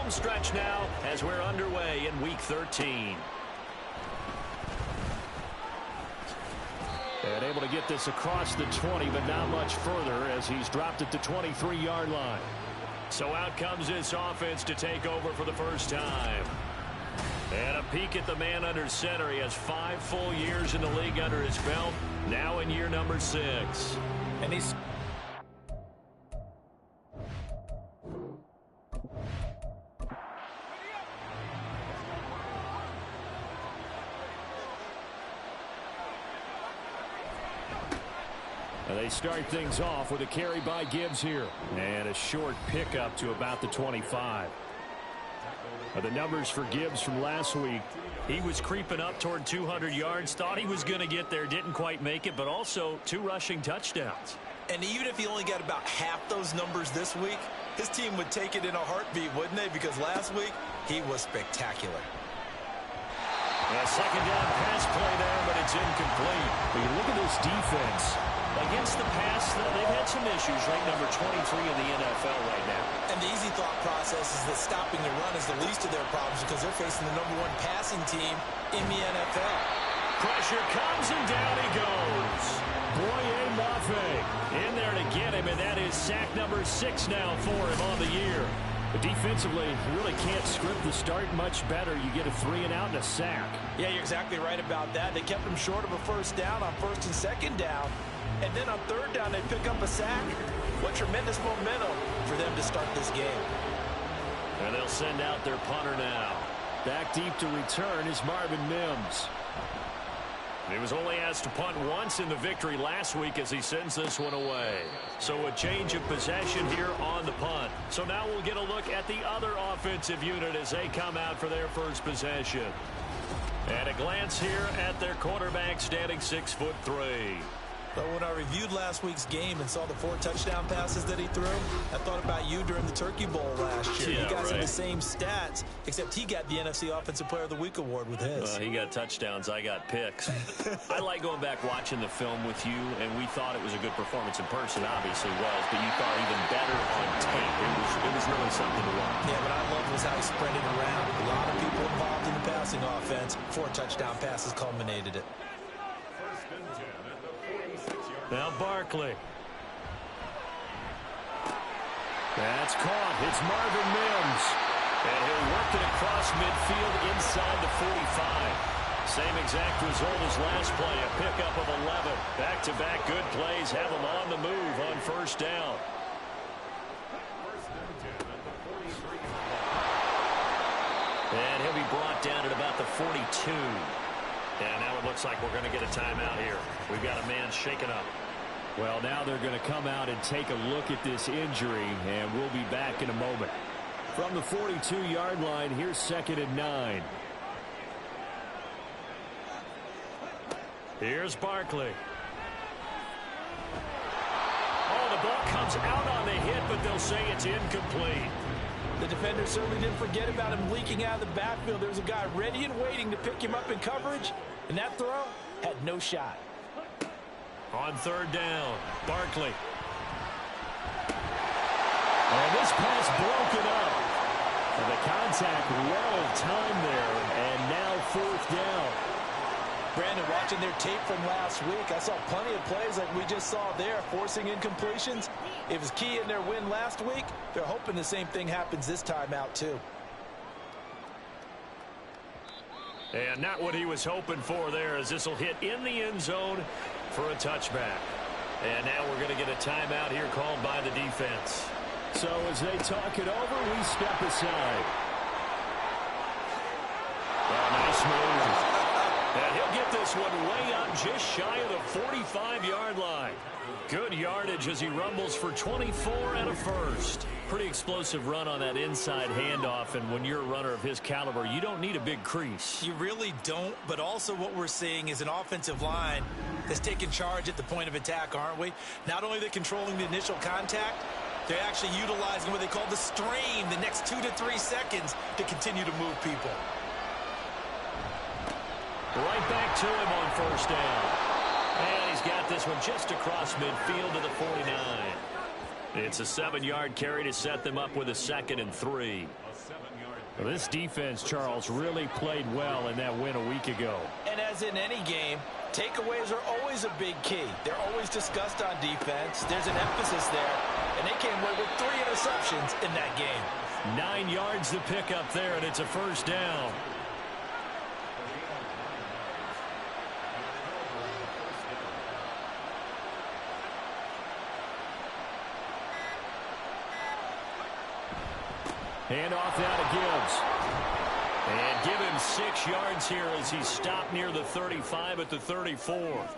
home stretch now as we're underway in Week 13. And able to get this across the 20, but not much further as he's dropped at the 23-yard line. So out comes this offense to take over for the first time. And a peek at the man under center. He has 5 full years in the league under his belt, now in year number 6. And he's... They start things off with a carry by Gibbs here. And a short pickup to about the 25. The numbers for Gibbs from last week. He was creeping up toward 200 yards. Thought he was going to get there. Didn't quite make it. But also 2 rushing touchdowns. And even if he only got about half those numbers this week, his team would take it in a heartbeat, wouldn't they? Because last week, he was spectacular. A second down pass play there, but it's incomplete. But you look at this defense. Against the pass, they've had some issues, right? Number 23 in the NFL right now. And the easy thought process is that stopping the run is the least of their problems because they're facing the #1 passing team in the NFL. Pressure comes, and down he goes. Boye Mafe in there to get him, and that is sack number 6 now for him on the year. But defensively, you really can't script the start much better. You get a 3 and out and a sack. Yeah, you're exactly right about that. They kept him short of a first down on 1st and 2nd down. And then on 3rd down, they pick up a sack. What tremendous momentum for them to start this game. And they'll send out their punter now. Back deep to return is Marvin Mims. He was only asked to punt once in the victory last week as he sends this one away. So a change of possession here on the punt. So now we'll get a look at the other offensive unit as they come out for their first possession. And a glance here at their quarterback standing 6'3". But when I reviewed last week's game and saw the 4 touchdown passes that he threw, I thought about you during the Turkey Bowl last year. Yeah, you guys right. had the same stats, except he got the NFC Offensive Player of the Week award with his. He got touchdowns. I got picks. I like going back watching the film with you, and we thought it was a good performance in person. Obviously was, but you thought even better on tape. It was really something to watch. Yeah, what I loved was how he spread it around. A lot of people involved in the passing offense. 4 touchdown passes culminated it. Now Barkley. That's caught. It's Marvin Mims. And he'll work it across midfield inside the 45. Same exact result as last play. A pickup of 11. Back-to-back good plays. Have him on the move on 1st down. And he'll be brought down at about the 42. And now it looks like we're going to get a timeout here. We've got a man shaken up. Well, now they're going to come out and take a look at this injury, and we'll be back in a moment. From the 42-yard line, here's 2nd and 9. Here's Barkley. Oh, the ball comes out on the hit, but they'll say it's incomplete. The defender certainly didn't forget about him leaking out of the backfield. There's a guy ready and waiting to pick him up in coverage, and that throw had no shot. On 3rd down, Barkley. And this pass broken up. And the contact well timed there, and now 4th down. Brandon, watching their tape from last week, I saw plenty of plays like we just saw there, forcing incompletions. It was key in their win last week. They're hoping the same thing happens this time out, too. And not what he was hoping for there, as this will hit in the end zone for a touchback. And now we're going to get a timeout here called by the defense. So as they talk it over, we step aside. Oh, nice move. And he'll get this one way up just shy of the 45-yard line. Good yardage as he rumbles for 24 and a first. Pretty explosive run on that inside handoff, and when you're a runner of his caliber, you don't need a big crease. You really don't, but also what we're seeing is an offensive line that's taking charge at the point of attack, aren't we? Not only are they controlling the initial contact, they're actually utilizing what they call the strain, the next 2 to 3 seconds, to continue to move people. Right back to him on 1st down. And he's got this one just across midfield to the 49. It's a 7-yard carry to set them up with a 2nd and 3. Well, this defense, Charles, really played well in that win a week ago. And as in any game, takeaways are always a big key. They're always discussed on defense. There's an emphasis there, and they came away with 3 interceptions in that game. 9 yards to pick up there, and it's a first down. Hand off now to Gibbs. And give him 6 yards here as he stopped near the 35 at the 34.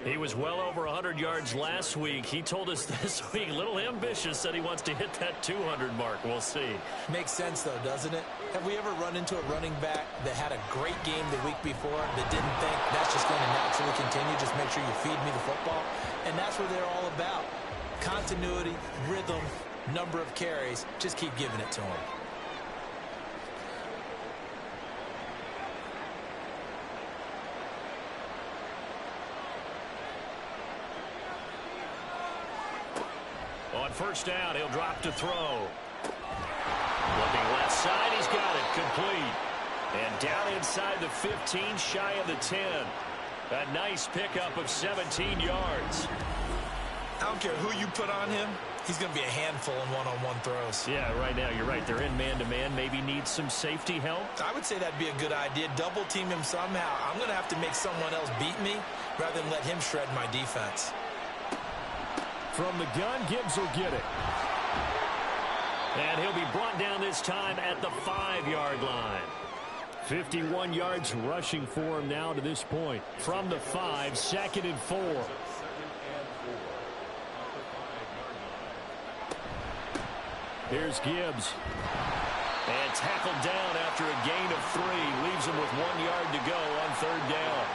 He was well over 100 yards last week. He told us this week, a little ambitious, said he wants to hit that 200 mark. We'll see. Makes sense, though, doesn't it? Have we ever run into a running back that had a great game the week before that didn't think that's just going to naturally continue? Just make sure you feed me the football. And that's what they're all about. Continuity, rhythm, number of carries. Just keep giving it to him. On first down, he'll drop to throw. Looking left side, he's got it. Complete. And down inside the 15, shy of the 10. A nice pickup of 17 yards. I don't care who you put on him. He's going to be a handful in one-on-one throws. Yeah, right now, you're right. They're in man-to-man. Maybe need some safety help. I would say that'd be a good idea. Double team him somehow. I'm going to have to make someone else beat me rather than let him shred my defense. From the gun, Gibbs will get it. And he'll be brought down this time at the 5-yard line. 51 yards rushing for him now to this point. From the 5, 2nd and 4. Here's Gibbs. And tackled down after a gain of 3. Leaves him with 1 yard to go on 3rd down.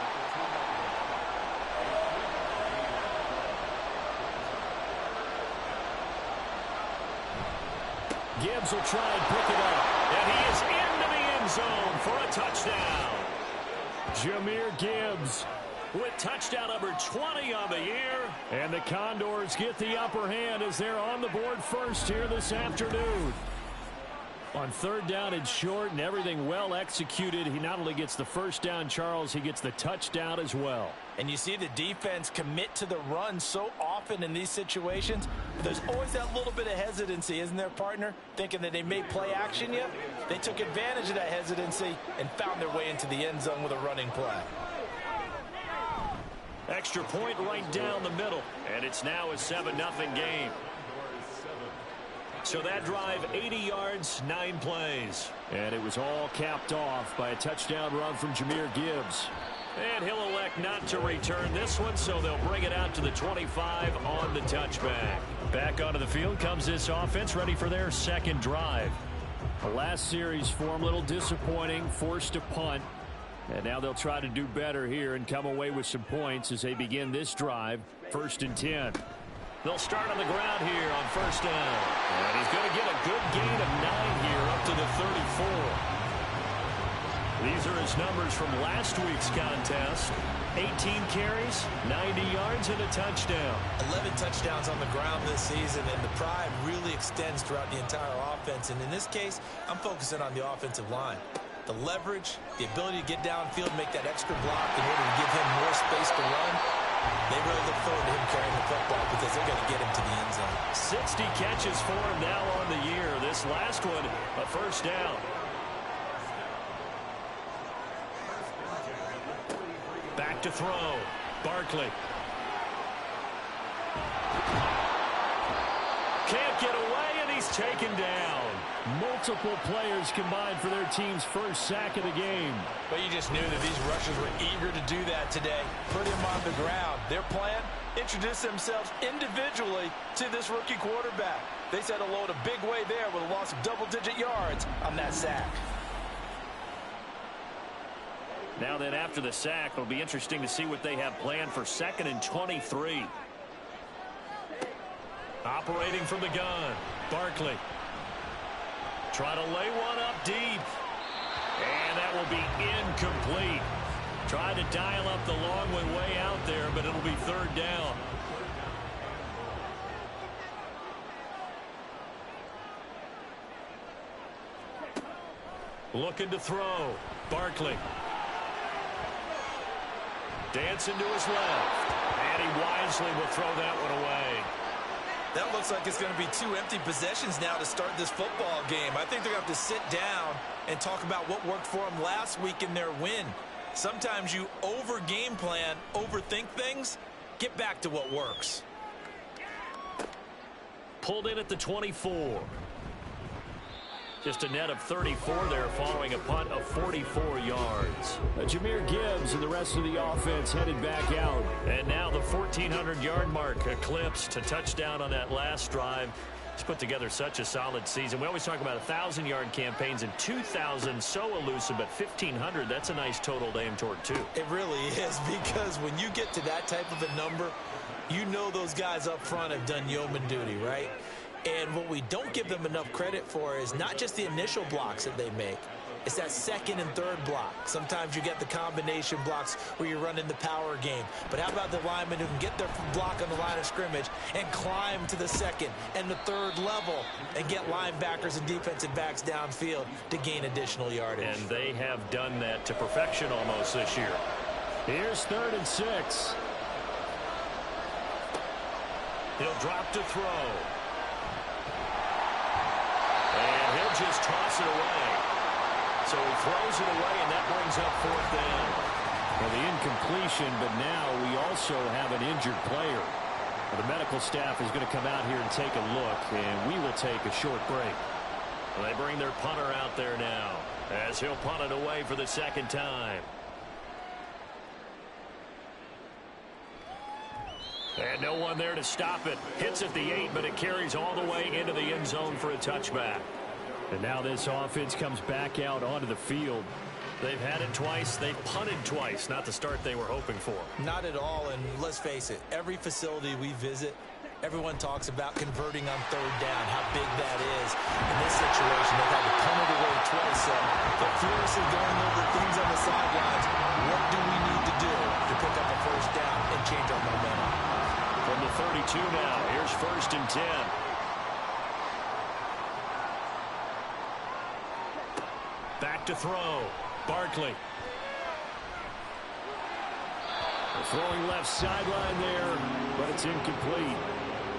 Gibbs will try and pick it up. And he is into the end zone for a touchdown. Jahmyr Gibbs with touchdown number 20 on the year. And the Condors get the upper hand as they're on the board first here this afternoon. On 3rd down and short and everything well executed, he not only gets the first down, Charles, he gets the touchdown as well. And you see the defense commit to the run so often in these situations. There's always that little bit of hesitancy, isn't there, partner? Thinking that they may play action you. They took advantage of that hesitancy and found their way into the end zone with a running play. Extra point right down the middle. And it's now a 7-0 game. So that drive, 80 yards, 9 plays. And it was all capped off by a touchdown run from Jahmyr Gibbs. And he'll elect not to return this one, so they'll bring it out to the 25 on the touchback. Back onto the field comes this offense, ready for their 2nd drive. The last series for them, a little disappointing, forced to punt. And now they'll try to do better here and come away with some points as they begin this drive, 1st and 10. They'll start on the ground here on 1st down. And he's going to get a good gain of 9 here up to the 34. These are his numbers from last week's contest. 18 carries, 90 yards, and a touchdown. 11 touchdowns on the ground this season, and the pride really extends throughout the entire offense. And in this case, I'm focusing on the offensive line. The leverage, the ability to get downfield, make that extra block in order to give him more space to run. They really look forward to him carrying the football because they're going to get him to the end zone. 60 catches for him now on the year. This last one, a 1st down. Back to throw. Barkley. Can't get away, and he's taken down. Multiple players combined for their team's first sack of the game. But you just knew that these rushers were eager to do that today. Put him on the ground. Their plan, introduce themselves individually to this rookie quarterback. They said hello in a big way there with a loss of double-digit yards on that sack. Now then, after the sack, it'll be interesting to see what they have planned for 2nd and 23. Operating from the gun, Barkley. Try to lay one up deep. And that will be incomplete. Tried to dial up the long one way out there, but it'll be 3rd down. Looking to throw. Barkley. Dancing to his left. And he wisely will throw that one away. That looks like it's going to be 2 empty possessions now to start this football game. I think they're going to have to sit down and talk about what worked for them last week in their win. Sometimes you over-game plan, overthink things. Get back to what works. Pulled in at the 24. Just a net of 34 there following a punt of 44 yards. Jahmyr Gibbs and the rest of the offense headed back out. And now the 1,400-yard mark eclipsed. A touchdown on that last drive. He's put together such a solid season. We always talk about 1,000-yard campaigns, and 2,000 so elusive, but 1,500, that's a nice total to aim toward, too. It really is, because when you get to that type of a number, you know those guys up front have done yeoman duty, right? And what we don't give them enough credit for is not just the initial blocks that they make. It's that second and third block. Sometimes you get the combination blocks where you're running the power game. But how about the linemen who can get their block on the line of scrimmage and climb to the second and the third level and get linebackers and defensive backs downfield to gain additional yardage? And they have done that to perfection almost this year. Here's 3rd and 6. He'll drop to throw. And he'll just toss it away. So he throws it away, and that brings up 4th down. Well, the incompletion, but now we also have an injured player. Well, the medical staff is going to come out here and take a look, and we will take a short break. Well, they bring their punter out there now as he'll punt it away for the 2nd time. And no one there to stop it. Hits at the 8, but it carries all the way into the end zone for a touchback. And now this offense comes back out onto the field. They've had it twice. They've punted twice. Not the start they were hoping for. Not at all, and let's face it, every facility we visit, everyone talks about converting on 3rd down, how big that is. In this situation, they've had to punt it away twice, so they're furiously going over things on the sidelines. What do we need to do to pick up a 1st down and change our momentum? From the 32 now, here's 1st and 10. Back to throw. Barkley. Throwing left sideline there, but it's incomplete.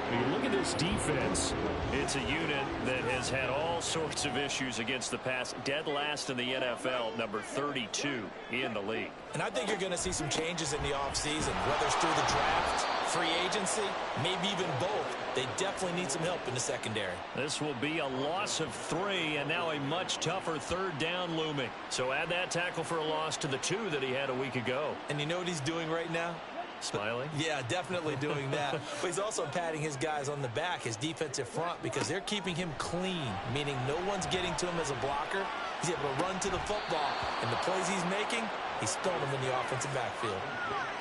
When you look at this defense, it's a unit that has had all sorts of issues against the pass. Dead last in the NFL, number 32 in the league. And I think you're going to see some changes in the offseason, whether it's through the draft, free agency, maybe even both. They definitely need some help in the secondary. This will be a loss of 3, and now a much tougher 3rd down looming. So add that tackle for a loss to the 2 that he had a week ago. And you know what he's doing right now? Smiling? Yeah, definitely doing that. But he's also patting his guys on the back, his defensive front, because they're keeping him clean, meaning no one's getting to him as a blocker. He's able to run to the football, and the plays he's making, he's throwing them in the offensive backfield.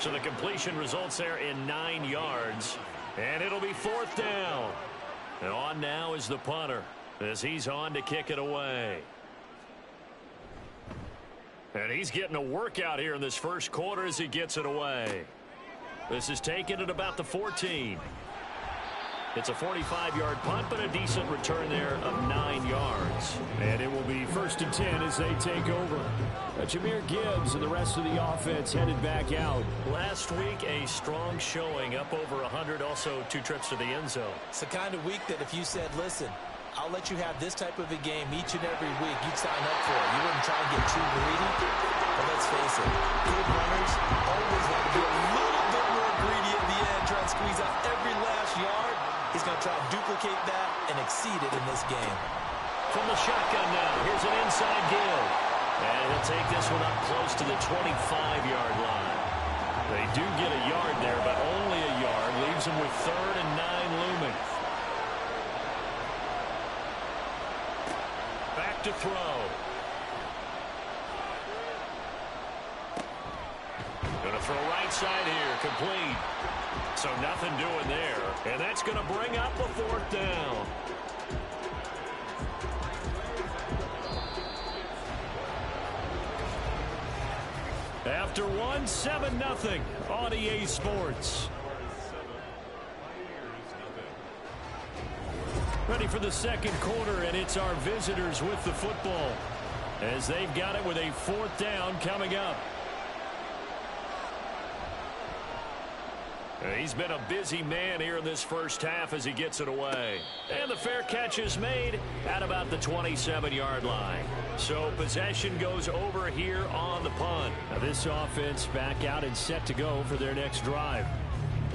So the completion results there in 9 yards, and it'll be 4th down. And on now is the punter as he's on to kick it away. And he's getting a workout here in this first quarter as he gets it away. This is taken at about the 14. It's a 45-yard punt, but a decent return there of 9 yards. And it will be 1st and 10 as they take over. Jahmyr Gibbs and the rest of the offense headed back out. Last week, a strong showing, up over 100, also 2 trips to the end zone. It's the kind of week that if you said, listen, I'll let you have this type of a game each and every week, you'd sign up for it. You wouldn't try and get too greedy. But let's face it, good runners always want to be a little bit more greedy at the end, try and squeeze out every last yard. He's going to try to duplicate that and exceed it in this game. From the shotgun now, here's an inside give. And he'll take this one up close to the 25-yard line. They do get a yard there, but only a yard. Leaves them with 3rd and 9 looming. Back to throw. Going to throw right side here, complete. So nothing doing there. And that's going to bring up a 4th down. After 1, 7-0 on EA Sports. Ready for the second quarter, and it's our visitors with the football. as they've got it with a 4th down coming up. He's been a busy man here in this first half as he gets it away. And the fair catch is made at about the 27-yard line. So possession goes over here on the punt. Now this offense back out and set to go for their next drive.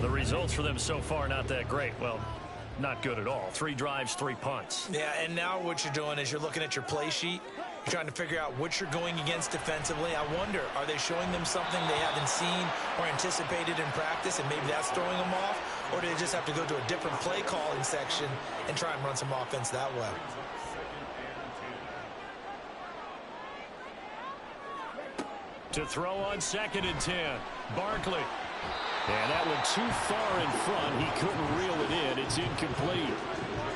The results for them so far not that great. Well, not good at all. 3 drives, 3 punts. Yeah, and now what you're doing is you're looking at your play sheet. You're trying to figure out what you're going against defensively. I wonder, are they showing them something they haven't seen or anticipated in practice, and maybe that's throwing them off? Or do they just have to go to a different play calling section and try and run some offense that way? To throw on 2nd and 10. Barkley. And that one too far in front. He couldn't reel it in. It's incomplete.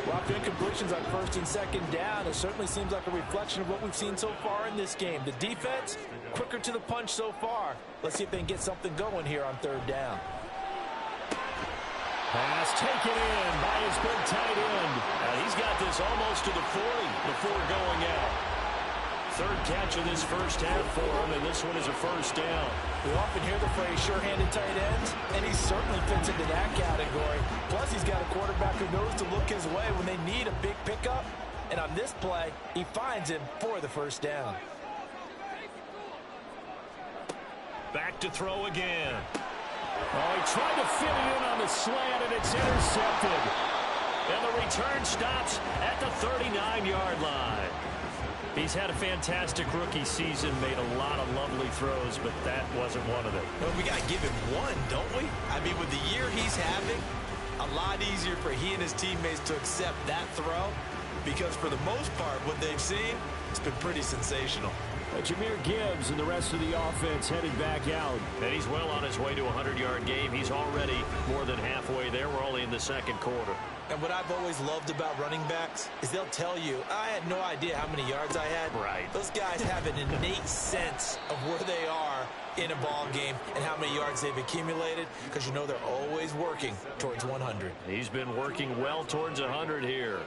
Rough incompletions on 1st and 2nd down. It certainly seems like a reflection of what we've seen so far in this game. The defense, quicker to the punch so far. Let's see if they can get something going here on 3rd down. Pass taken in by his big tight end. He's got this almost to the 40 before going out. 3rd catch of this first half for him, and this one is a 1st down. We often hear the phrase sure-handed tight ends, and he certainly fits into that category. Plus, he's got a quarterback who knows to look his way when they need a big pickup. And on this play, he finds him for the 1st down. Back to throw again. Oh, he tried to fit it in on the slant, and it's intercepted. And the return stops at the 39-yard line. He's had a fantastic rookie season, made a lot of lovely throws, but that wasn't one of them. Well, we got to give him one, don't we? I mean, with the year he's having, a lot easier for he and his teammates to accept that throw, because for the most part, what they've seen, it's been pretty sensational. Jahmyr Gibbs and the rest of the offense headed back out. And he's well on his way to a 100-yard game. He's already more than halfway there. We're only in the 2nd quarter. And what I've always loved about running backs is they'll tell you, I had no idea how many yards I had. Right. Those guys have an innate sense of where they are in a ball game and how many yards they've accumulated, because you know they're always working towards 100. He's been working well towards 100 here.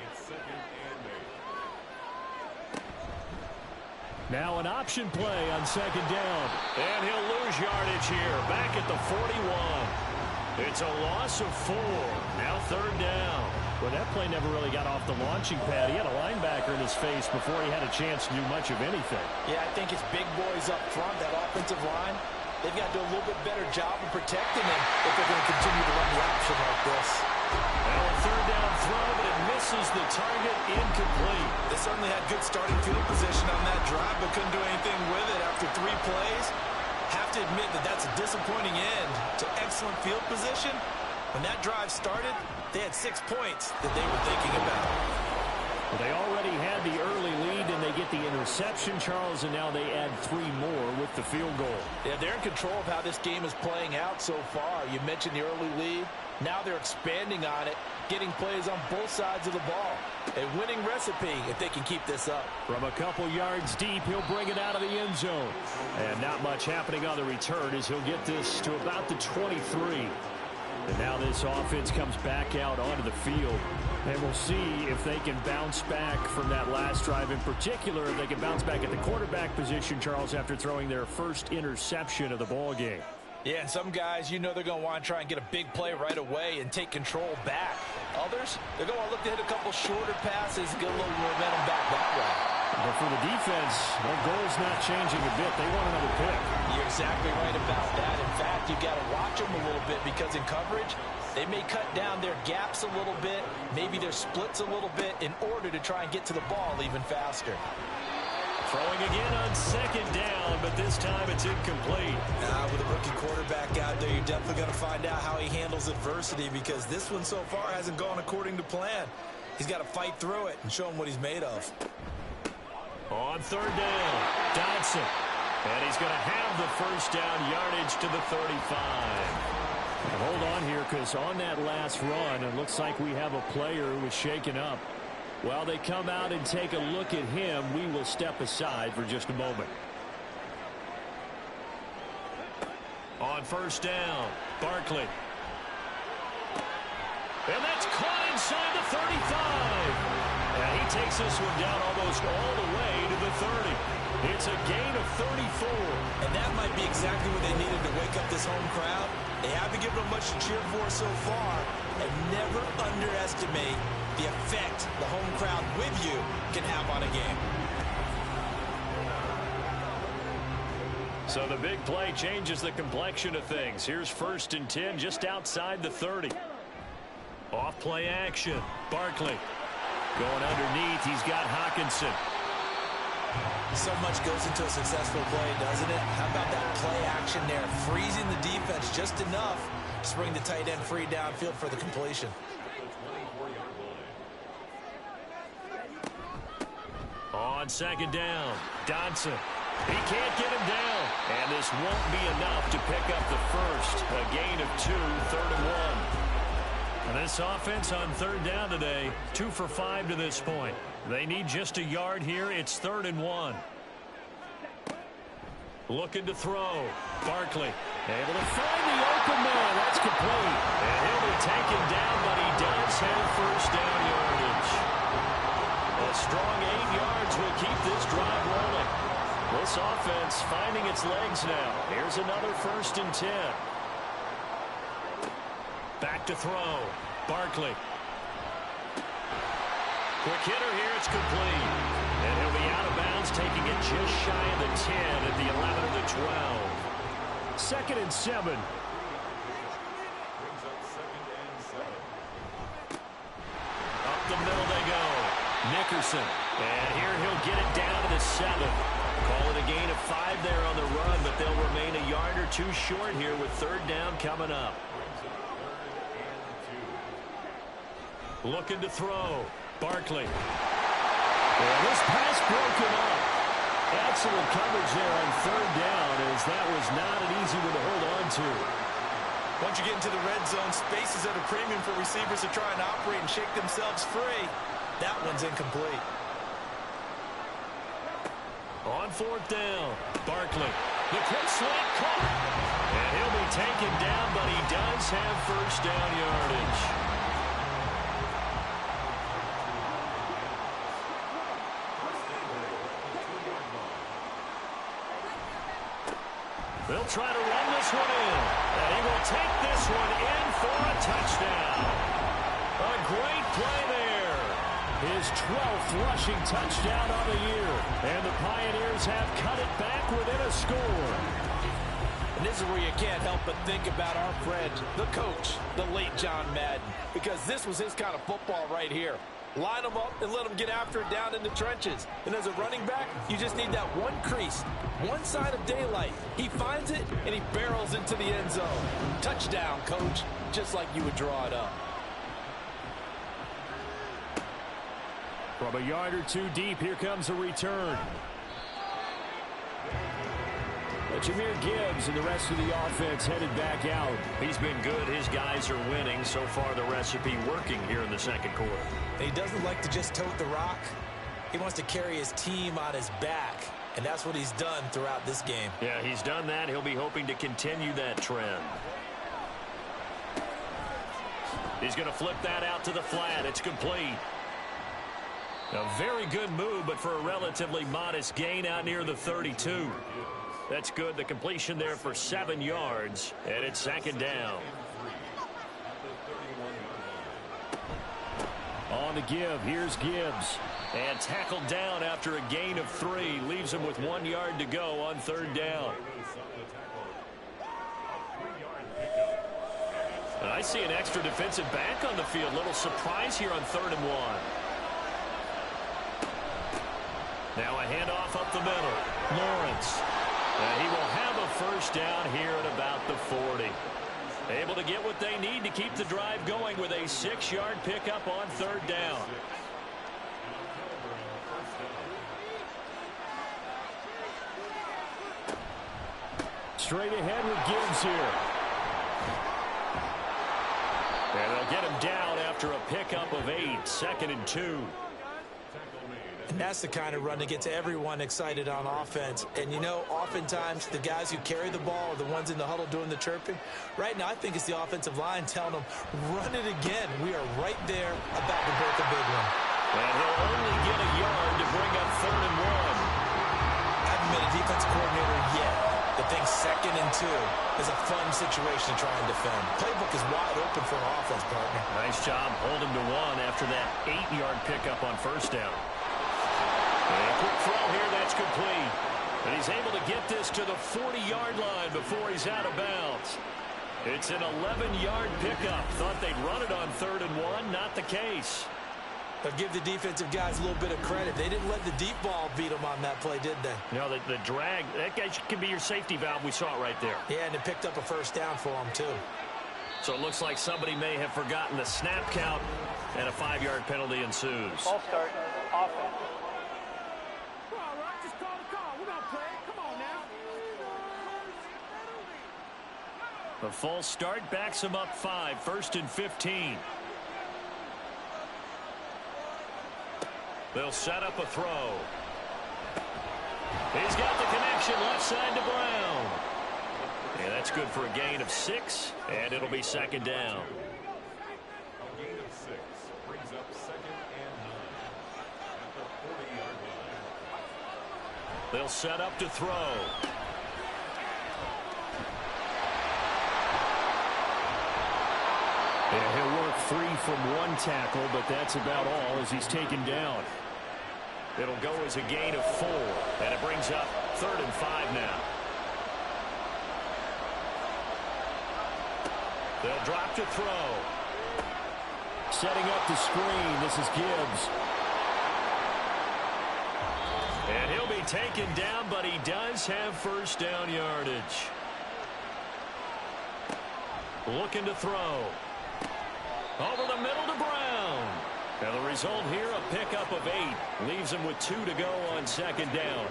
Now an option play on 2nd down. And he'll lose yardage here, back at the 41. It's a loss of 4. Now 3rd down. Well, that play never really got off the launching pad. He had a linebacker in his face before he had a chance to do much of anything. Yeah, I think it's big boys up front, that offensive line. They've got to do a little bit better job of protecting him if they're going to continue to run the option like this. Now a 3rd down throw, but it misses the target, incomplete. They certainly had good starting field position on that drive, but couldn't do anything with it after 3 plays. Have to admit that that's a disappointing end to excellent field position. When that drive started, they had 6 points that they were thinking about. Well, they already had the early lead, and they get the interception, Charles, and now they add 3 more with the field goal. Yeah, they're in control of how this game is playing out so far. You mentioned the early lead. Now they're expanding on it, getting plays on both sides of the ball. A winning recipe if they can keep this up. From a couple yards deep, he'll bring it out of the end zone. And not much happening on the return as he'll get this to about the 23. And now this offense comes back out onto the field. And we'll see if they can bounce back from that last drive. In particular, if they can bounce back at the quarterback position, Charles, after throwing their first interception of the ball game. Yeah, and some guys, you know they're going to want to try and get a big play right away and take control back. Others, they're going to look to hit a couple shorter passes, get a little momentum back that way. But for the defense, their goal's not changing a bit. They want another pick. You're exactly right about that. In fact, you've got to watch them a little bit, because in coverage, they may cut down their gaps a little bit, maybe their splits a little bit, in order to try and get to the ball even faster. Throwing again on 2nd down, but this time it's incomplete. With a rookie quarterback out there, you're definitely going to find out how he handles adversity, because this one so far hasn't gone according to plan. He's got to fight through it and show him what he's made of. On 3rd down, Dodson. And he's going to have the 1st down yardage to the 35. And hold on here, because on that last run, it looks like we have a player who was shaken up. While they come out and take a look at him, we will step aside for just a moment. On 1st down, Barkley. And that's caught inside the 35. And he takes this one down almost all the way to the 30. It's a gain of 34. And that might be exactly what they needed to wake up this home crowd. They haven't given them much to cheer for so far. And never underestimate the effect the home crowd with you can have on a game. So the big play changes the complexion of things. Here's 1st and 10 just outside the 30. Off play action. Barkley going underneath. He's got Hawkinson. So much goes into a successful play, doesn't it? How about that play action there? Freezing the defense just enough to bring the tight end free downfield for the completion. On 2nd down, Dotson. He can't get him down. And this won't be enough to pick up the first. A gain of 2, 3rd and 1. And this offense on 3rd down today, 2 for 5 to this point. They need just a yard here. It's 3rd and 1. Looking to throw. Barkley able to find the open man. That's complete. And he'll be taken down, but he does have 1st down yardage. A strong 8 yards will keep this drive rolling. This offense finding its legs now. Here's another 1st and 10. Back to throw. Barkley. Quick hitter here. It's complete. And he'll be out of bounds, taking it just shy of the 10 at the 11 of the 12. 2nd and 7. Up the middle they go. Nickerson. And here he'll get it down to the 7. Call it a gain of 5 there on the run, but they'll remain a yard or 2 short here with 3rd down coming up. Looking to throw. Barkley. And this pass broken up. Excellent coverage there on 3rd down, as that was not an easy one to hold on to. Once you get into the red zone, space is at a premium for receivers to try and operate and shake themselves free. That one's incomplete. On 4th down, Barkley. The quick slant caught. And he'll be taken down, but he does have 1st down yardage. They'll try to run this one in. And he will take this one in for a touchdown. A great play there. His 12th rushing touchdown on the year. And the Pioneers have cut it back within a score. And this is where you can't help but think about our friend, the coach, the late John Madden. Because this was his kind of football right here. Line them up and let them get after it down in the trenches. And as a running back, you just need that one crease, one sign of daylight. He finds it, and he barrels into the end zone. Touchdown, coach, just like you would draw it up. From a yard or 2 deep, here comes a return. Jameer Gibbs and the rest of the offense headed back out. He's been good. His guys are winning. So far, the recipe working here in the 2nd quarter. He doesn't like to just tote the rock. He wants to carry his team on his back, and that's what he's done throughout this game. Yeah, he's done that. He'll be hoping to continue that trend. He's going to flip that out to the flat. It's complete. A very good move, but for a relatively modest gain out near the 32. That's good. The completion there for 7 yards, and it's 2nd down. On the give, here's Gibbs. And tackled down after a gain of 3. Leaves him with 1 yard to go on 3rd down. And I see an extra defensive back on the field. Little surprise here on 3rd and 1. Now a handoff up the middle. Lawrence. And he will have a 1st down here at about the 40. Able to get what they need to keep the drive going with a 6-yard pickup on 3rd down. Straight ahead with Gibbs here. And they'll get him down after a pickup of 8. 2nd and 2. And that's the kind of run that gets everyone excited on offense. And, you know, oftentimes the guys who carry the ball are the ones in the huddle doing the chirping. Right now, I think it's the offensive line telling them, run it again. We are right there about to break a big one. And he'll only get a yard to bring up 3rd and 1. I 2 is a fun situation to try and defend. Playbook is wide open for an offense, partner. Nice job holding to one after that 8-yard pickup on first down. And a quick throw here, that's complete. And he's able to get this to the 40-yard line before he's out of bounds. It's an 11-yard pickup. Thought they'd run it on 3rd and 1. Not the case. But give the defensive guys a little bit of credit. They didn't let the deep ball beat them on that play, did they? No, the drag, that guy can be your safety valve. We saw it right there. Yeah, and it picked up a first down for them, too. So it looks like somebody may have forgotten the snap count, and a 5-yard penalty ensues. Ball start, offense. The false start backs him up 5, 1st and 15. They'll set up a throw. He's got the connection left side to Brown. And that's good for a gain of 6, and it'll be 2nd down. A gain of 6 brings up 2nd and 9 at the 40-yard line. They'll set up to throw. And he'll work free from 1 tackle, but that's about all as he's taken down. It'll go as a gain of 4, and it brings up 3rd and 5 now. They'll drop to throw. Setting up the screen, this is Gibbs. And he'll be taken down, but he does have first down yardage. Looking to throw. Over the middle to Brown. And the result here, a pickup of 8. Leaves him with 2 to go on 2nd down.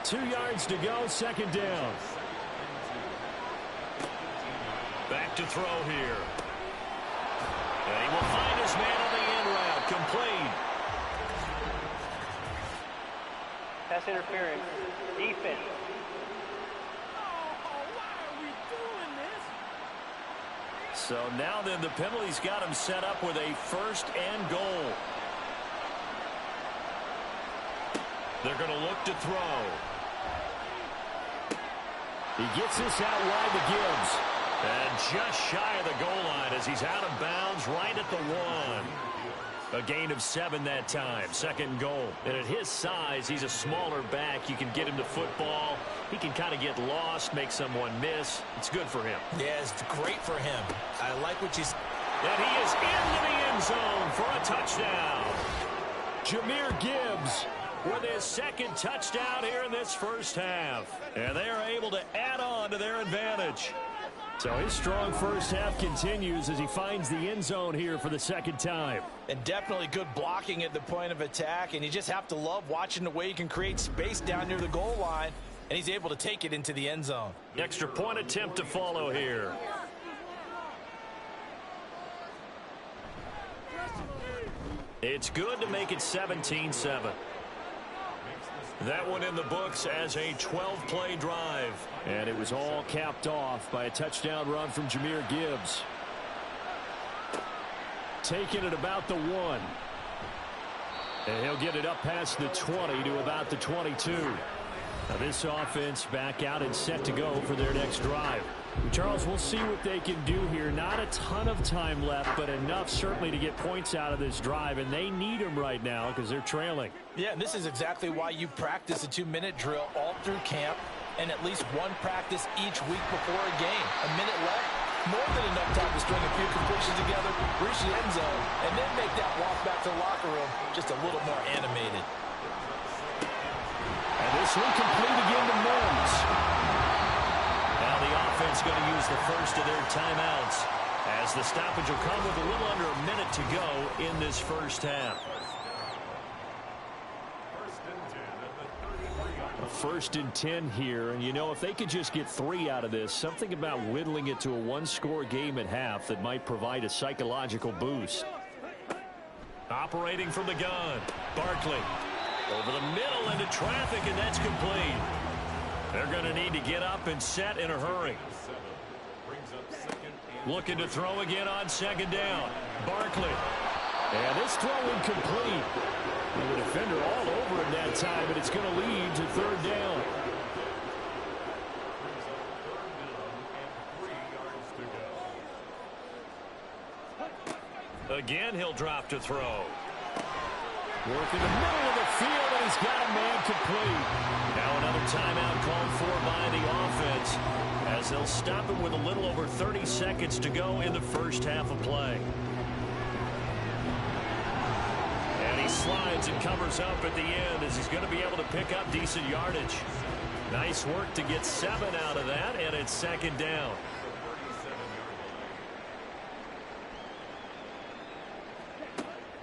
2 yards to go, 2nd down. Back to throw here. And he will find his man on the in route. Complete. Pass interference. Defense. So now then the penalty's got him set up with a 1st and goal. They're going to look to throw. He gets this out wide to Gibbs. And just shy of the goal line as he's out of bounds right at the 1. A gain of 7 that time. 2nd goal. And at his size, he's a smaller back. You can get him to football. He can kind of get lost, make someone miss. It's good for him. Yeah, it's great for him. I like what he's... And he is into the end zone for a touchdown. Jahmyr Gibbs with his 2nd touchdown here in this first half. And they are able to add on to their advantage. So his strong first half continues as he finds the end zone here for the 2nd time. And definitely good blocking at the point of attack. And you just have to love watching the way he can create space down near the goal line. And he's able to take it into the end zone. Extra point attempt to follow here. It's good to make it 17-7. That one in the books as a 12-play drive. And it was all capped off by a touchdown run from Jahmyr Gibbs. Taking it about the 1. And he'll get it up past the 20 to about the 22. Now this offense back out and set to go for their next drive. Charles, we'll see what they can do here. Not a ton of time left, but enough certainly to get points out of this drive, and they need them right now because they're trailing. Yeah, and this is exactly why you practice a 2-minute drill all through camp and at least 1 practice each week before a game. A minute left, more than enough time to string a few completions together, reach the end zone, and then make that walk back to the locker room just a little more animated. And this one complete again to Mims. Now the offense going to use the first of their timeouts as the stoppage will come with a little under a minute to go in this first half. 1st and 10 here, and you know, if they could just get 3 out of this, something about whittling it to a 1-score game at half that might provide a psychological boost. Operating from the gun, Barkley. Over the middle into traffic, and that's complete. They're going to need to get up and set in a hurry. Looking to throw again on 2nd down. Barkley. And this throw incomplete. And the defender all over him that time, but it's going to lead to 3rd down. Again, he'll drop to throw. Working the middle of the field, and he's got a man complete. Now another timeout called for by the offense, as they'll stop it with a little over 30 seconds to go in the first half of play. And he slides and covers up at the end as he's going to be able to pick up decent yardage. Nice work to get 7 out of that, and it's second down.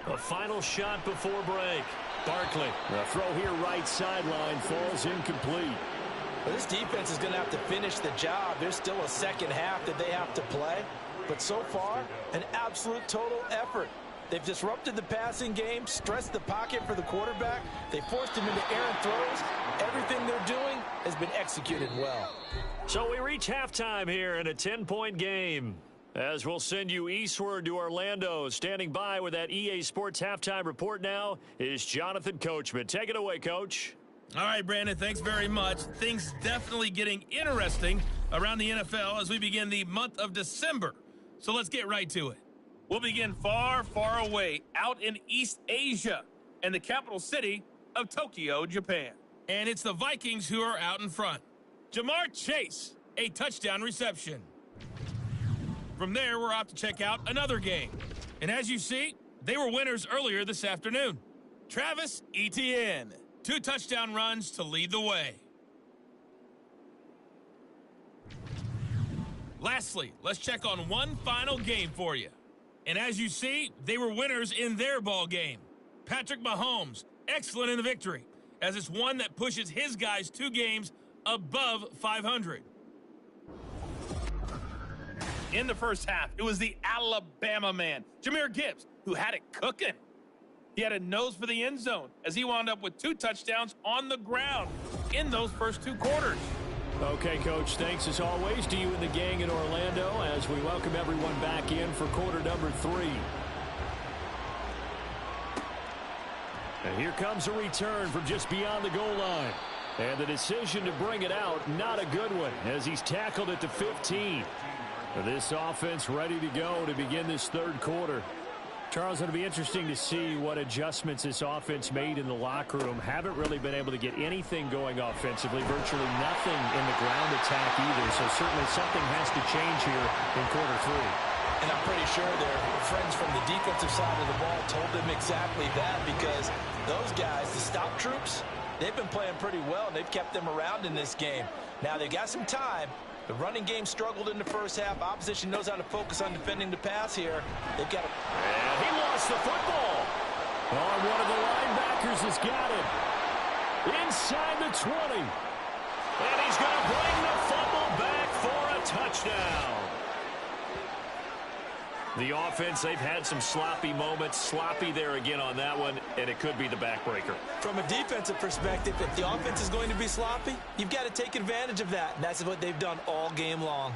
A final shot before break. Barkley. The throw here right sideline falls incomplete. Well, this defense is going to have to finish the job. There's still a second half that they have to play. But so far, an absolute total effort. They've disrupted the passing game, stressed the pocket for the quarterback. They forced him into errant throws. Everything they're doing has been executed well. So we reach halftime here in a 10-point game. As we'll send you eastward to Orlando. Standing by with that EA Sports halftime report now is Jonathan Coachman. Take it away, Coach. All right, Brandon, thanks very much. Things definitely getting interesting around the NFL as we begin the month of December. So let's get right to it. We'll begin far, far away out in East Asia and the capital city of Tokyo, Japan. And it's the Vikings who are out in front. Jamar Chase, a touchdown reception. From there, we're off to check out another game. And as you see, they were winners earlier this afternoon. Travis Etienne, 2 touchdown runs to lead the way. Lastly, let's check on one final game for you. And as you see, they were winners in their ball game. Patrick Mahomes, excellent in the victory, as it's one that pushes his guys 2 games above 500. In the first half, it was the Alabama man, Jahmyr Gibbs, who had it cooking. He had a nose for the end zone as he wound up with 2 touchdowns on the ground in those first 2 quarters. Okay, Coach, thanks as always to you and the gang in Orlando as we welcome everyone back in for quarter number 3. And here comes a return from just beyond the goal line. And the decision to bring it out, not a good one, as he's tackled at the 15. This offense ready to go to begin this third quarter. Charles, it'll be interesting to see what adjustments this offense made in the locker room. Haven't really been able to get anything going offensively, virtually nothing in the ground attack either. So certainly something has to change here in quarter 3. And I'm pretty sure their friends from the defensive side of the ball told them exactly that, because those guys, the stop troops, they've been playing pretty well, and they've kept them around in this game. Now, they've got some time. The running game struggled in the first half. Opposition knows how to focus on defending the pass here. They've got And he lost the football. Oh, one of the linebackers has got it. Inside the 20. And he's going to bring the fumble back for a touchdown. The offense, they've had some sloppy moments. Sloppy there again on that one, and it could be the backbreaker. From a defensive perspective, if the offense is going to be sloppy, you've got to take advantage of that. And that's what they've done all game long.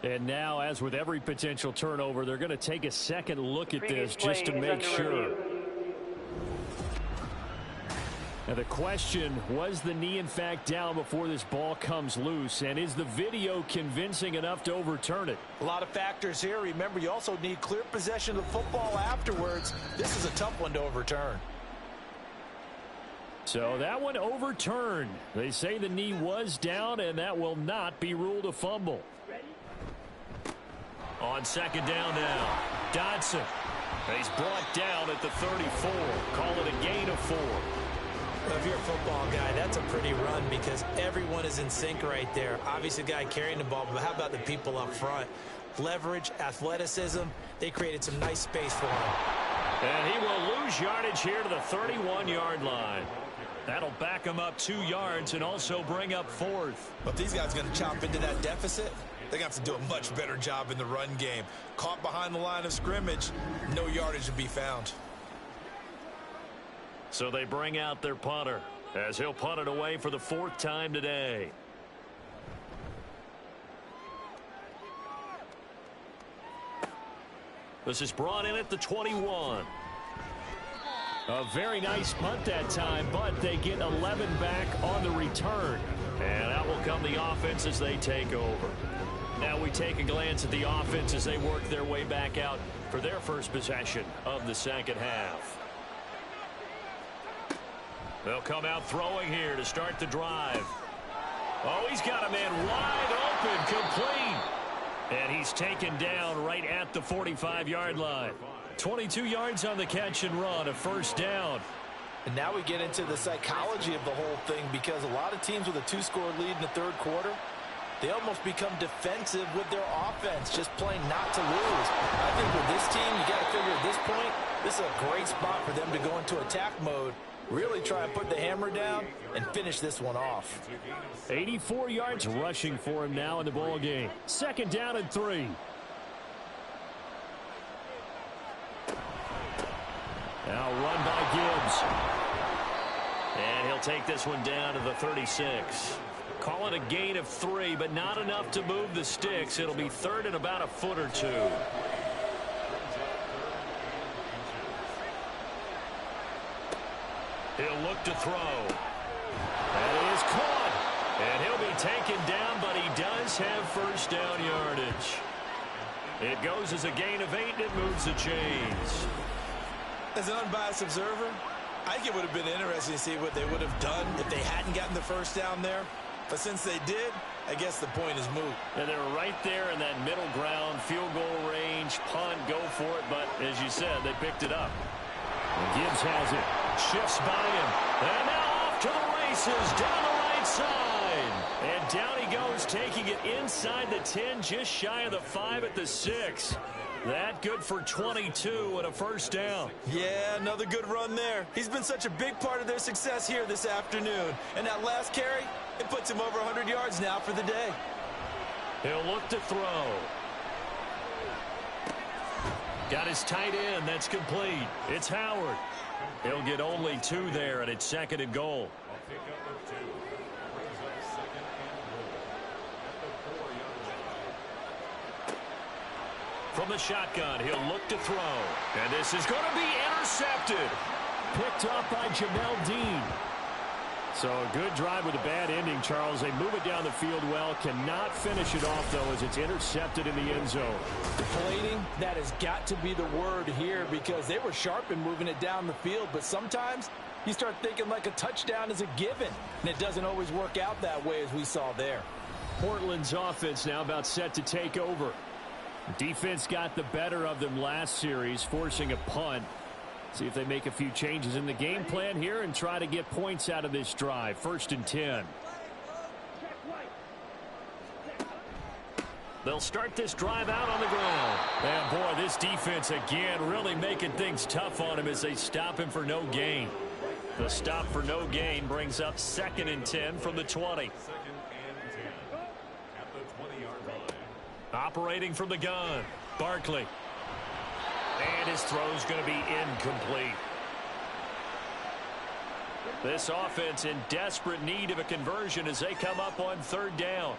And now, as with every potential turnover, they're going to take a second look at this just to make sure. Now the question, was the knee in fact down before this ball comes loose? And is the video convincing enough to overturn it? A lot of factors here. Remember, you also need clear possession of the football afterwards. This is a tough one to overturn. So that one overturned. They say the knee was down, and that will not be ruled a fumble. On second down now, Dodson. He's brought down at the 34. Call it a gain of 4. Well, if you're a football guy, that's a pretty run because everyone is in sync right there. Obviously, the guy carrying the ball, but how about the people up front? Leverage, athleticism, they created some nice space for him. And he will lose yardage here to the 31-yard line. That'll back him up 2 yards and also bring up 4th. But these guys are going to chop into that deficit. They're going to have to do a much better job in the run game. Caught behind the line of scrimmage, no yardage to be found. So they bring out their punter as he'll punt it away for the 4th time today. This is brought in at the 21. A very nice punt that time, but they get 11 back on the return. And out will come the offense as they take over. Now we take a glance at the offense as they work their way back out for their first possession of the second half. They'll come out throwing here to start the drive. Oh, he's got a man wide open, complete. And he's taken down right at the 45-yard line. 22 yards on the catch and run, a first down. And now we get into the psychology of the whole thing, because a lot of teams with a 2-score lead in the third quarter, they almost become defensive with their offense, just playing not to lose. I think with this team, you got to figure at this point, this is a great spot for them to go into attack mode, really try and put the hammer down and finish this one off. 84 yards rushing for him now in the ball game. Second down and 3. Now run by Gibbs. And he'll take this one down to the 36. Call it a gain of 3, but not enough to move the sticks. It'll be third and about a foot or two. He'll look to throw. That is caught. And he'll be taken down, but he does have first down yardage. It goes as a gain of 8, and it moves the chains. As an unbiased observer, I think it would have been interesting to see what they would have done if they hadn't gotten the first down there. But since they did, I guess the point is moot. And they're right there in that middle ground, field goal range, punt, go for it. But as you said, they picked it up. And Gibbs has it. Shifts by him. And now off to the races down the right side. And down he goes, taking it inside the 10, just shy of the 5 at the 6. That good for 22 and a first down. Yeah, another good run there. He's been such a big part of their success here this afternoon. And that last carry, it puts him over 100 yards now for the day. He'll look to throw. Got his tight end. That's complete. It's Howard. He'll get only 2 there, and it's second and goal. From the shotgun, he'll look to throw. And this is going to be intercepted. Picked up by Jamel Dean. So a good drive with a bad ending, Charles. They move it down the field well. Cannot finish it off, though, as it's intercepted in the end zone. Plating, that has got to be the word here, because they were sharp in moving it down the field. But sometimes you start thinking like a touchdown is a given, and it doesn't always work out that way, as we saw there. Portland's offense now about set to take over. Defense got the better of them last series, forcing a punt. See if they make a few changes in the game plan here and try to get points out of this drive. First and 10. They'll start this drive out on the ground. And boy, this defense again really making things tough on him as they stop him for no gain. The stop for no gain brings up second and 10 from the 20. Operating from the gun, Barkley. And his throw's going to be incomplete. This offense in desperate need of a conversion as they come up on third down.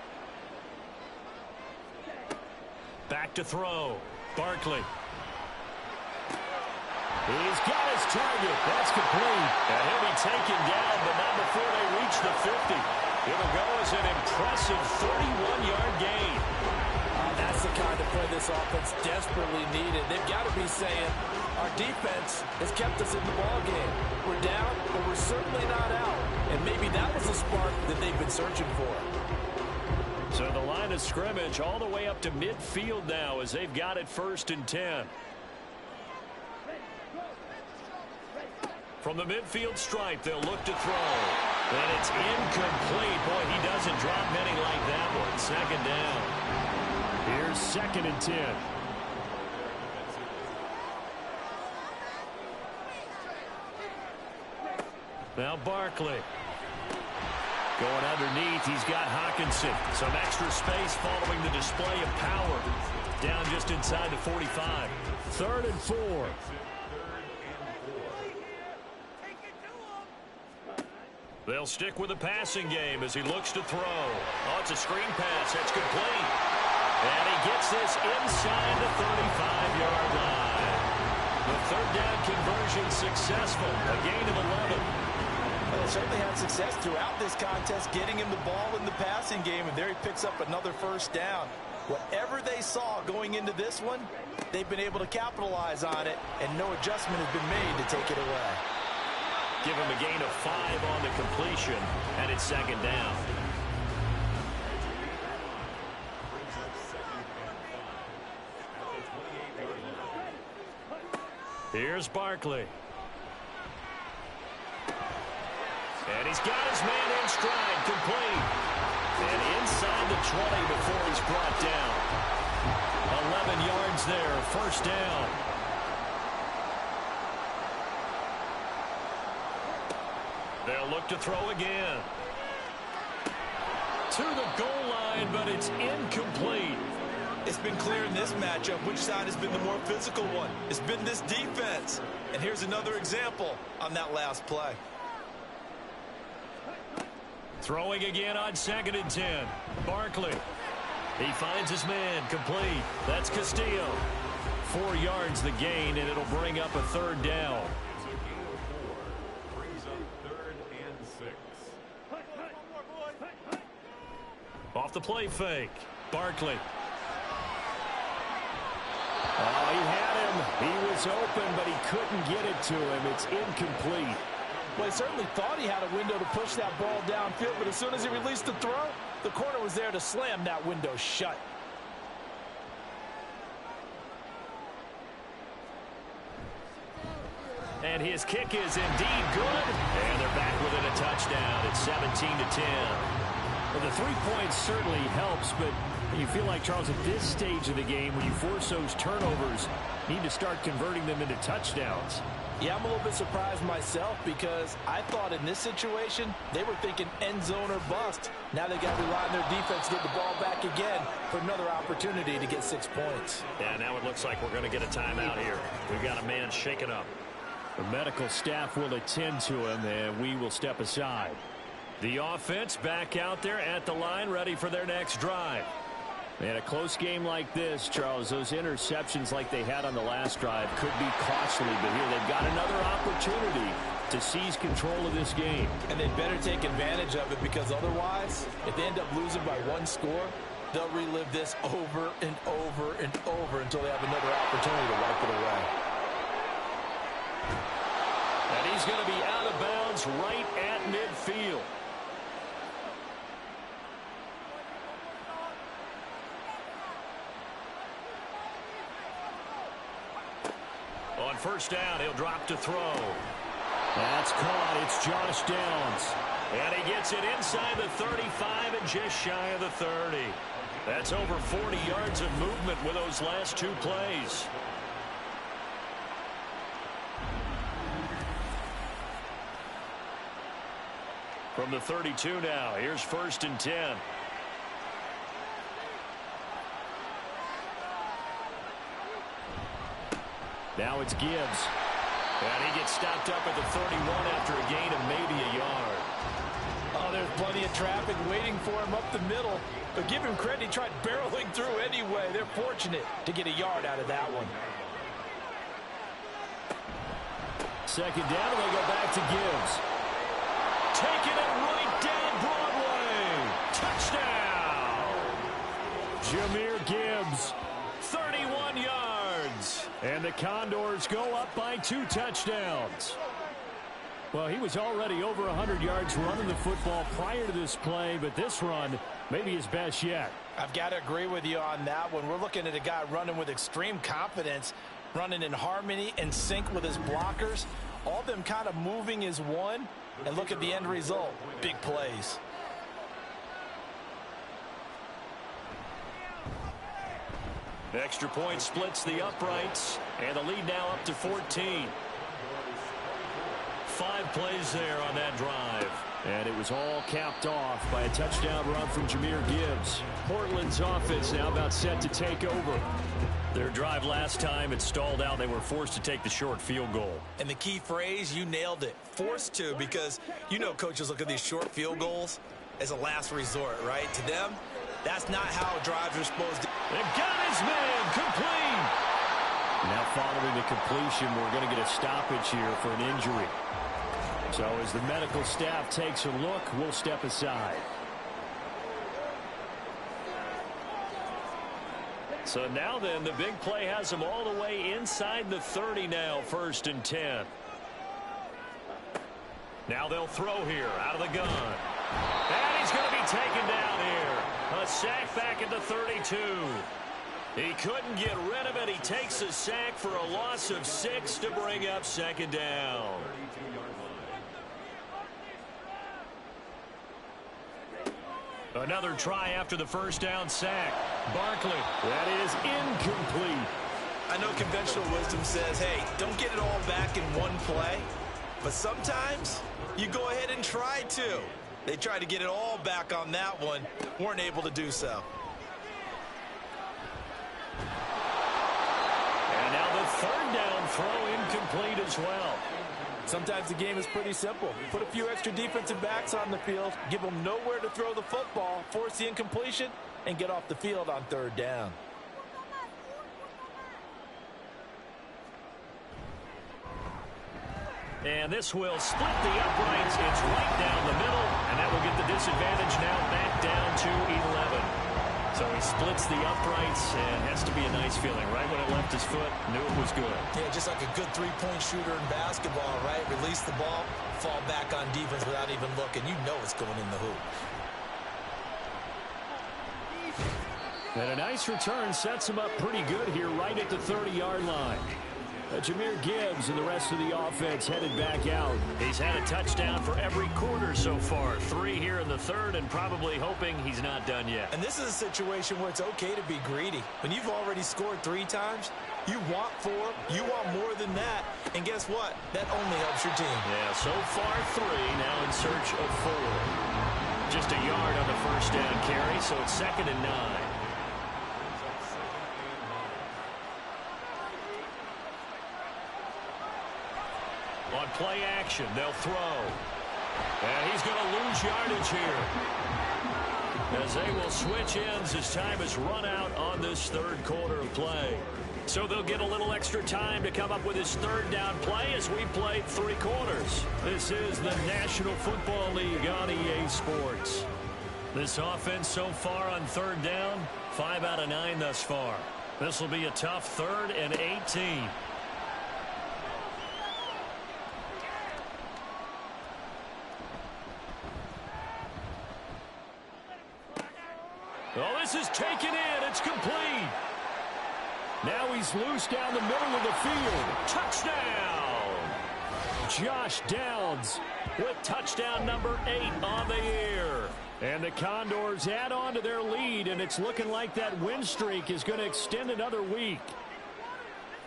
Back to throw, Barkley. He's got his target. That's complete. And he'll be taken down, but not before they reach the 50. It'll go as an impressive 31-yard gain. That's the kind of play this offense desperately needed. They've got to be saying, our defense has kept us in the ball game. We're down, but we're certainly not out. And maybe that was the spark that they've been searching for. So the line of scrimmage all the way up to midfield now as they've got it first and 10. From the midfield stripe, they'll look to throw. And it's incomplete. Boy, he doesn't drop many like that one. Second down. Here's second and 10. Now Barkley. Going underneath, he's got Hawkinson. Some extra space following the display of power. Down just inside the 45. Third and 4. They'll stick with the passing game as he looks to throw. Oh, it's a screen pass. That's complete. And he gets this inside the 35-yard line. The third down conversion successful. A gain of 11. Well, they certainly had success throughout this contest, getting him the ball in the passing game, and there he picks up another first down. Whatever they saw going into this one, they've been able to capitalize on it, and no adjustment has been made to take it away. Give him a gain of 5 on the completion, and it's second down. Here's Barkley. And he's got his man in stride, complete. And inside the 20 before he's brought down. 11 yards there, first down. They'll look to throw again. To the goal line, but it's incomplete. It's been clear in this matchup which side has been the more physical one. It's been this defense. And here's another example on that last play. Throwing again on 2nd and 10. Barkley. He finds his man, complete. That's Castillo. 4 yards the gain, and it'll bring up a third down. Off the play fake. Barkley. Oh, he had him. He was open, but he couldn't get it to him. It's incomplete. Well, he certainly thought he had a window to push that ball downfield, but as soon as he released the throw, the corner was there to slam that window shut. And his kick is indeed good. And they're back within a touchdown. It's 17-10. Well, the 3 points certainly helps, but you feel like, Charles, at this stage of the game, when you force those turnovers, you need to start converting them into touchdowns. Yeah, I'm a little bit surprised myself because I thought in this situation, they were thinking end zone or bust. Now they got to rely on their defense to get the ball back again for another opportunity to get 6 points. Yeah, now it looks like we're going to get a timeout here. We've got a man shaken up. The medical staff will attend to him, and we will step aside. The offense back out there at the line, ready for their next drive. And a close game like this, Charles, those interceptions like they had on the last drive could be costly, but here they've got another opportunity to seize control of this game. And they better take advantage of it, because otherwise, if they end up losing by 1 score, they'll relive this over and over and over until they have another opportunity to wipe it away. And he's going to be out of bounds right at midfield. On first down, he'll drop to throw. That's caught. It's Josh Downs. And he gets it inside the 35 and just shy of the 30. That's over 40 yards of movement with those last 2 plays. From the 32 now, here's 1st and 10. Now it's Gibbs. And he gets stopped up at the 31 after a gain of maybe a yard. Oh, there's plenty of traffic waiting for him up the middle. But give him credit, he tried barreling through anyway. They're fortunate to get a yard out of that one. Second down, and they go back to Gibbs. Taking it right down Broadway. Touchdown. Jahmyr Gibbs. 31 yards. And the Condors go up by 2 touchdowns. Well, he was already over 100 yards running the football prior to this play, but this run may be his best yet. I've got to agree with you on that one. We're looking at a guy running with extreme confidence, running in harmony and sync with his blockers. All of them kind of moving as one. And look at the end result. Big plays. Extra point splits the uprights, and the lead now up to 14. 5 plays there on that drive. And it was all capped off by a touchdown run from Jahmyr Gibbs. Portland's offense now about set to take over. Their drive last time, it stalled out. They were forced to take the short field goal. And the key phrase, you nailed it. Forced to, because you know coaches look at these short field goals as a last resort, right? To them, that's not how drives are supposed to. They've got his man complete. Now following the completion, we're going to get a stoppage here for an injury. So as the medical staff takes a look, we'll step aside. So now then, the big play has them all the way inside the 30 now, 1st and 10. Now they'll throw here out of the gun. And he's going to be taken down here. A sack back at the 32. He couldn't get rid of it. He takes a sack for a loss of 6 to bring up 2nd down. Another try after the 1st down sack. Barkley, that is incomplete. I know conventional wisdom says, hey, don't get it all back in one play. But sometimes you go ahead and try to. They tried to get it all back on that one. Weren't able to do so. And now the 3rd down throw incomplete as well. Sometimes the game is pretty simple. Put a few extra defensive backs on the field, give them nowhere to throw the football, force the incompletion, and get off the field on 3rd down. And this will split the uprights. It's right down the middle, and that will get the disadvantage now back down to 11. So he splits the uprights, and has to be a nice feeling. Right when it left his foot, knew it was good. Yeah, just like a good three-point shooter in basketball, right? Release the ball, fall back on defense without even looking. You know it's going in the hoop. And a nice return sets him up pretty good here right at the 30-yard line. Jahmyr Gibbs and the rest of the offense headed back out. He's had a touchdown for every quarter so far. 3 here in the 3rd, and probably hoping he's not done yet. And this is a situation where it's okay to be greedy. When you've already scored 3 times, you want 4, you want more than that. And guess what? That only helps your team. Yeah, so far 3, now in search of 4. Just a yard on the 1st down carry, so it's 2nd and 9. On play action, they'll throw. And he's going to lose yardage here, as they will switch ends as time has run out on this 3rd quarter of play. So they'll get a little extra time to come up with his 3rd down play as we played 3 quarters. This is the National Football League on EA Sports. This offense so far on 3rd down, 5 out of 9 thus far. This will be a tough 3rd and 18. Oh, this is taken in. It's complete. Now he's loose down the middle of the field. Touchdown! Josh Downs with touchdown number 8 on the year. And the Condors add on to their lead, and it's looking like that win streak is going to extend another week.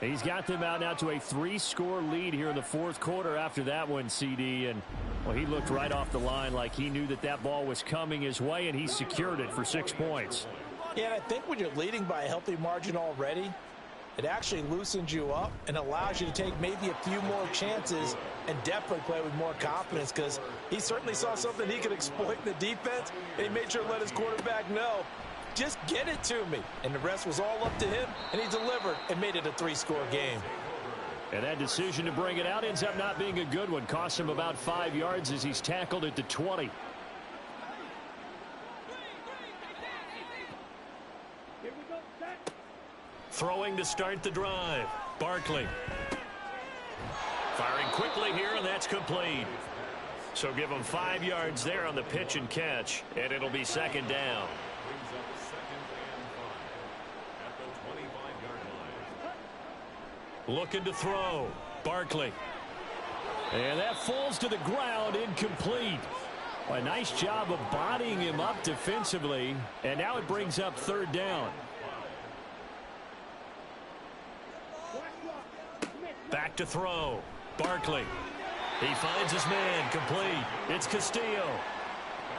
He's got them out now to a 3-score lead here in the 4th quarter after that one, CD. And, well, he looked right off the line like he knew that that ball was coming his way, and he secured it for 6 points. Yeah, and I think when you're leading by a healthy margin already, it actually loosens you up and allows you to take maybe a few more chances and definitely play with more confidence, because he certainly saw something he could exploit in the defense, and he made sure to let his quarterback know, just get it to me. And the rest was all up to him, and he delivered and made it a 3-score game. And that decision to bring it out ends up not being a good one. Cost him about 5 yards as he's tackled at the 20. Throwing to start the drive. Barkley. Firing quickly here, and that's complete. So give him 5 yards there on the pitch and catch, and it'll be 2nd down. Looking to throw. Barkley. And that falls to the ground, incomplete. A nice job of bodying him up defensively, and now it brings up 3rd down. Back to throw. Barkley. He finds his man, complete. It's Castillo.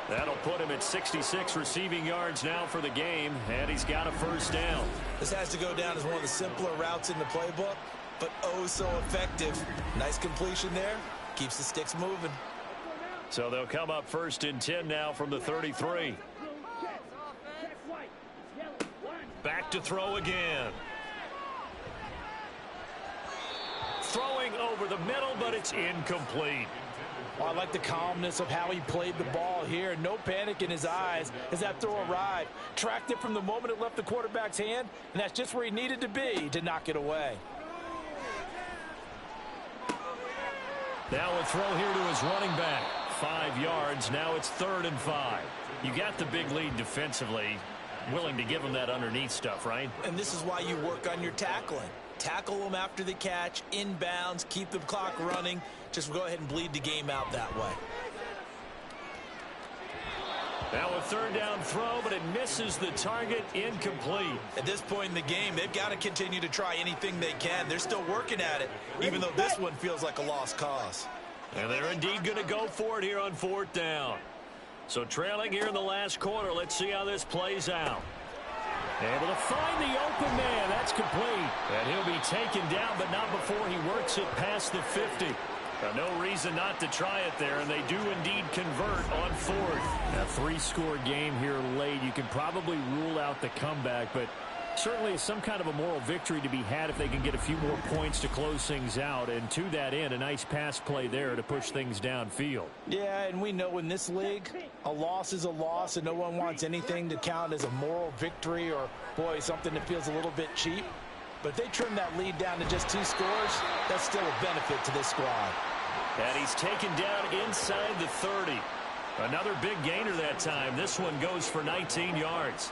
That'll put him at 66 receiving yards now for the game, and he's got a 1st down. This has to go down as one of the simpler routes in the playbook, but oh so effective. Nice completion there. Keeps the sticks moving. So they'll come up 1st and 10 now from the 33. Back to throw again. throwing over the middle, but it's incomplete. Well, I like the calmness of how he played the ball here. No panic in his eyes as that throw arrived. Tracked it from the moment it left the quarterback's hand, and that's just where he needed to be to knock it away. Now a throw here to his running back. 5 yards. Now it's 3rd and 5. You got the big lead defensively. Willing to give him that underneath stuff, right? And this is why you work on your tackling. Tackle them after the catch, inbounds, keep the clock running. Just go ahead and bleed the game out that way. Now a 3rd down throw, but it misses the target. Incomplete. At this point in the game, they've got to continue to try anything they can. They're still working at it, even though this one feels like a lost cause. And they're indeed going to go for it here on 4th down. So trailing here in the last quarter. Let's see how this plays out. Able to find the open man. That's complete. And he'll be taken down, but not before he works it past the 50. No reason not to try it there, and they do indeed convert on 4th. A 3-score game here late. You can probably rule out the comeback, but certainly some kind of a moral victory to be had if they can get a few more points to close things out. And to that end, a nice pass play there to push things downfield. Yeah, and we know in this league, a loss is a loss, and no one wants anything to count as a moral victory or, boy, something that feels a little bit cheap. But if they trim that lead down to just 2 scores, that's still a benefit to this squad. And he's taken down inside the 30. Another big gainer that time. This one goes for 19 yards.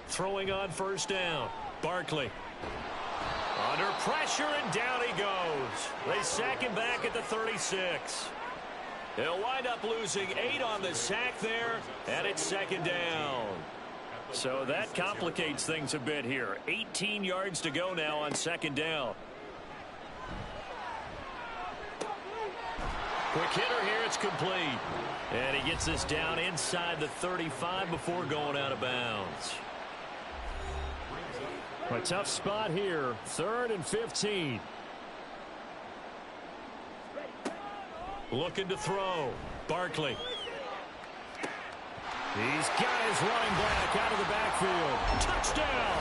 Throwing on 1st down. Barkley. Under pressure, and down he goes. They sack him back at the 36. They'll wind up losing 8 on the sack there, and it's 2nd down. So that complicates things a bit here. 18 yards to go now on 2nd down. Quick hitter here, it's complete. And he gets this down inside the 35 before going out of bounds. A tough spot here. 3rd and 15. Looking to throw. Barkley. He's got his running back out of the backfield. Touchdown!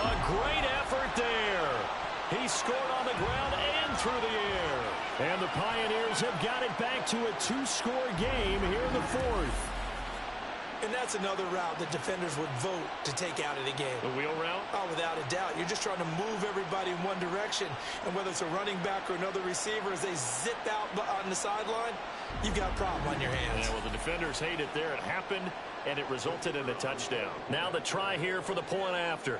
A great effort there. He scored on the ground and through the air. And the Pioneers have got it back to a 2-score game here in the 4th. And that's another route that defenders would vote to take out of the game. The wheel route? Oh, without a doubt. You're just trying to move everybody in one direction. And whether it's a running back or another receiver, as they zip out on the sideline, you've got a problem on your hands. Yeah, well, the defenders hate it there. It happened, and it resulted in a touchdown. Now the try here for the point after.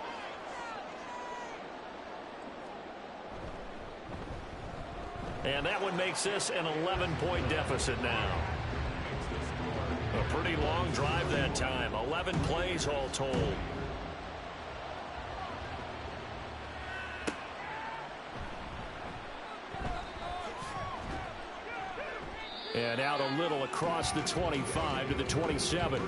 And that one makes this an 11-point deficit now. A pretty long drive that time. 11 plays all told. And out a little across the 25 to the 27.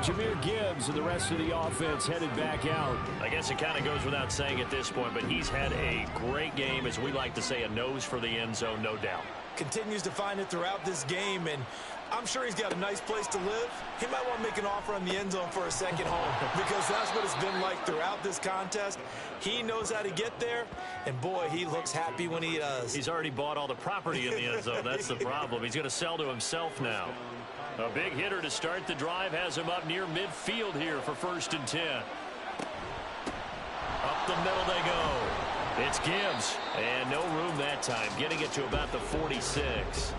Jahmyr Gibbs and the rest of the offense headed back out. I guess it kind of goes without saying at this point, but he's had a great game, as we like to say, a nose for the end zone, no doubt. Continues to find it throughout this game, and I'm sure he's got a nice place to live. He might want to make an offer on the end zone for a second home, because that's what it's been like throughout this contest. He knows how to get there, and boy, he looks happy when he does. He's already bought all the property in the end zone. That's the problem. He's going to sell to himself now. A big hitter to start the drive has him up near midfield here for 1st and 10. Up the middle they go. It's Gibbs, and no room that time, getting it to about the 46.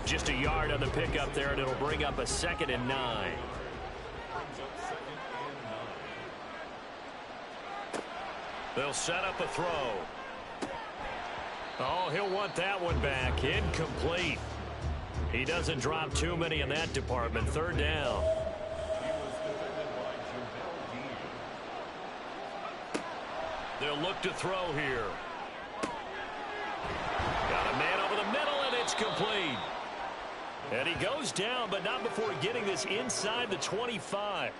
Just a yard on the pickup there, and it'll bring up a 2nd and 9. They'll set up a throw. Oh, he'll want that one back. Incomplete. He doesn't drop too many in that department. 3rd down. They'll look to throw here. Got a man over the middle, and it's complete. And he goes down, but not before getting this inside the 25.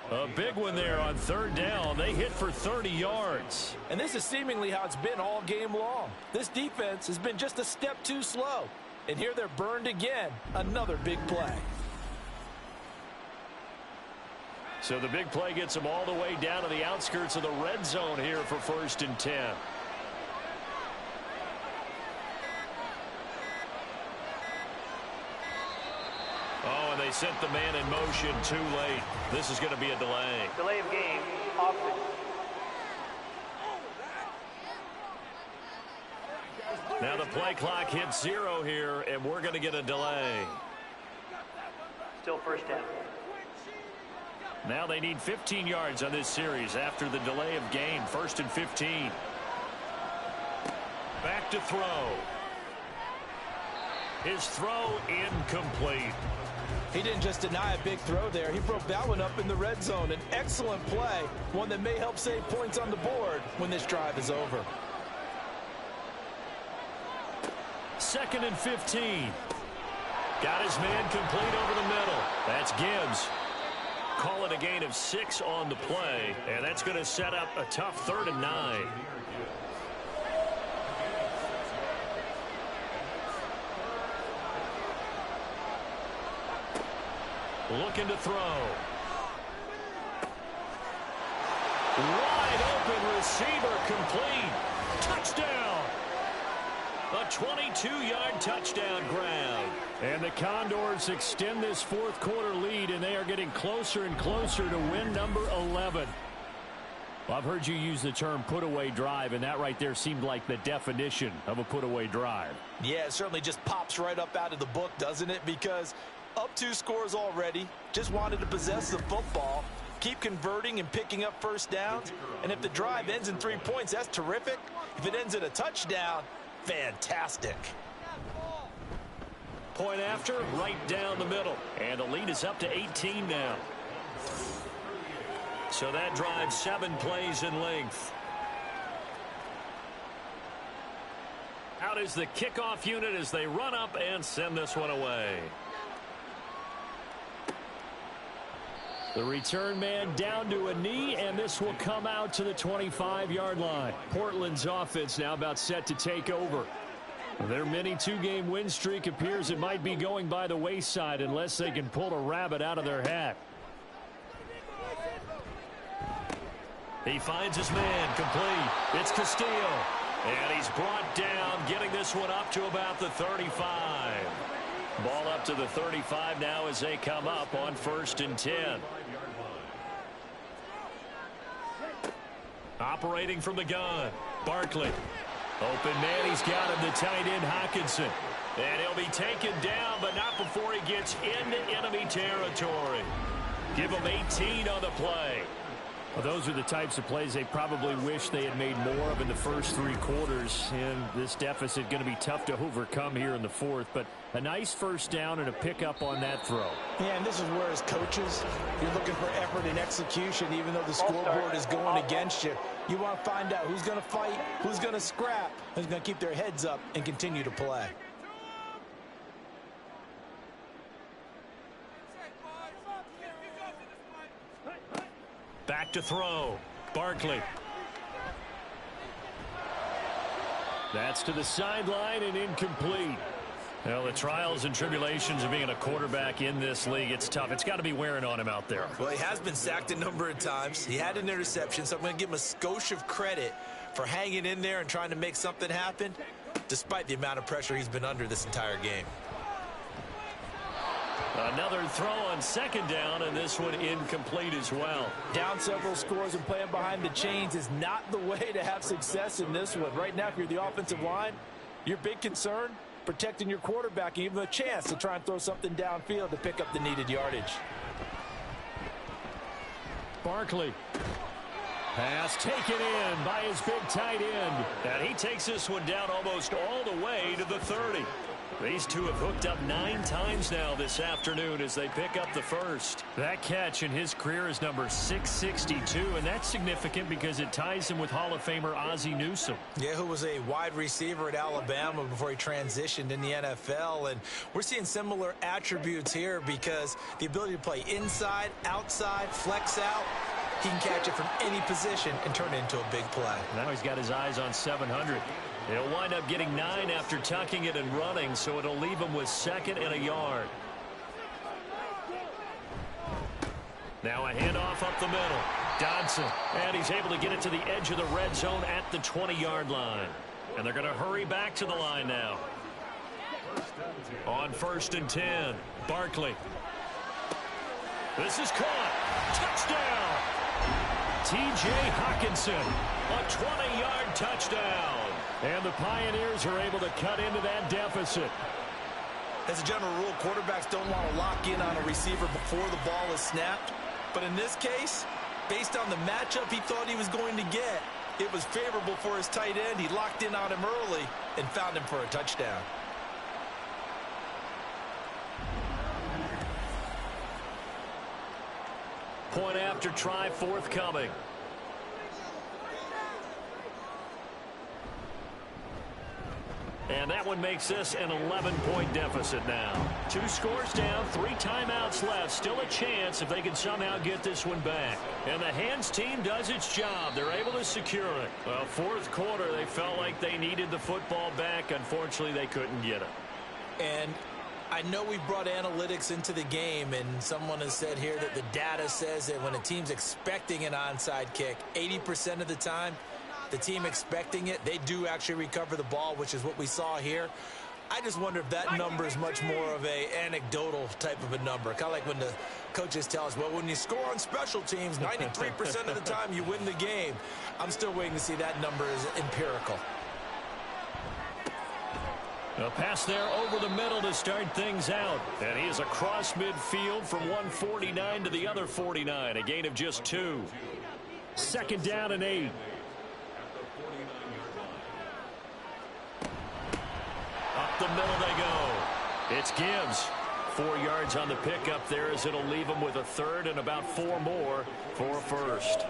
A big one there on 3rd down. They hit for 30 yards. And this is seemingly how it's been all game long. This defense has been just a step too slow. And here they're burned again. Another big play. So the big play gets them all the way down to the outskirts of the red zone here for 1st and 10. Oh, and they sent the man in motion too late. This is going to be a delay. Delay of game, offense. Now the play clock hits 0 here, and we're going to get a delay. Still first down. Now they need 15 yards on this series after the delay of game. 1st and 15. Back to throw. His throw incomplete. He didn't just deny a big throw there. He broke that one up in the red zone. An excellent play, one that may help save points on the board when this drive is over. 2nd and 15. Got his man complete over the middle. That's Gibbs. Call it a gain of 6 on the play, and that's going to set up a tough 3rd and 9. Looking to throw. Wide open receiver complete. Touchdown. A 22-yard touchdown grab. And the Condors extend this 4th quarter lead, and they are getting closer and closer to win number 11. Well, I've heard you use the term put-away drive, and that right there seemed like the definition of a put-away drive. Yeah, it certainly just pops right up out of the book, doesn't it? Because up 2 scores already, just wanted to possess the football, keep converting and picking up first downs. And if the drive ends in 3 points, that's terrific. If it ends in a touchdown, fantastic. Point after, right down the middle. And the lead is up to 18 now. So that drives 7 plays in length. Out is the kickoff unit as they run up and send this one away. The return man down to a knee, and this will come out to the 25-yard line. Portland's offense now about set to take over. Their mini 2-game win streak appears it might be going by the wayside unless they can pull a rabbit out of their hat. He finds his man complete. It's Castillo. And he's brought down, getting this one up to about the 35. Ball up to the 35 now as they come up on 1st and 10. Operating from the gun, Barkley. Open man, he's got him, the tight end Hockenson. And he'll be taken down, but not before he gets into enemy territory. Give him 18 on the play. Well, those are the types of plays they probably wish they had made more of in the first 3 quarters. And this deficit going to be tough to overcome here in the 4th. But a nice first down and a pickup on that throw. Yeah, and this is where as coaches, you're looking for effort and execution, even though the scoreboard is going against you. You want to find out who's going to fight, who's going to scrap, who's going to keep their heads up and continue to play. Back to throw. Barkley. That's to the sideline and incomplete. Well, the trials and tribulations of being a quarterback in this league, it's tough. It's got to be wearing on him out there. Well, he has been sacked a number of times. He had an interception, so I'm going to give him a skosh of credit for hanging in there and trying to make something happen, despite the amount of pressure he's been under this entire game. Another throw on 2nd down, and this one incomplete as well. Down several scores and playing behind the chains is not the way to have success in this one. Right now, if you're the offensive line, your big concern, protecting your quarterback and give him a chance to try and throw something downfield to pick up the needed yardage. Barkley. Pass taken in by his big tight end. And he takes this one down almost all the way to the 30. These two have hooked up 9 times now this afternoon as they pick up the first. That catch in his career is number 662, and that's significant because it ties him with Hall of Famer Ozzie Newsome. Yeah, who was a wide receiver at Alabama before he transitioned in the NFL. And we're seeing similar attributes here because the ability to play inside, outside, flex out, he can catch it from any position and turn it into a big play. Now he's got his eyes on 700. He'll wind up getting 9 after tucking it and running, so it'll leave him with 2nd and a yard. Now a handoff up the middle. Dodson, and he's able to get it to the edge of the red zone at the 20-yard line. And they're going to hurry back to the line now. On 1st and 10, Barkley. This is caught. Touchdown. T.J. Hawkinson, a 20-yard touchdown. And the Pioneers are able to cut into that deficit. As a general rule, quarterbacks don't want to lock in on a receiver before the ball is snapped. But in this case, based on the matchup he thought he was going to get, it was favorable for his tight end. He locked in on him early and found him for a touchdown. Point after try forthcoming. And that one makes this an 11-point deficit now. 2 scores down, 3 timeouts left. Still a chance if they can somehow get this one back. And the hands team does its job. They're able to secure it. Well, 4th quarter, they felt like they needed the football back. Unfortunately, they couldn't get it. And I know we brought analytics into the game, and someone has said here that the data says that when a team's expecting an onside kick, 80% of the time, the team expecting it, they do actually recover the ball, which is what we saw here. I just wonder if that number is much more of a anecdotal type of a number. Kind of like when the coaches tell us, well, when you score on special teams, 93% of the time you win the game. I'm still waiting to see that number is empirical. A pass there over the middle to start things out. And he is across midfield from 149 to the other 49. A gain of just 2. 2nd down and 8. Up the middle they go. It's Gibbs. 4 yards on the pickup there as it'll leave him with a 3rd and about 4 more for a 1st.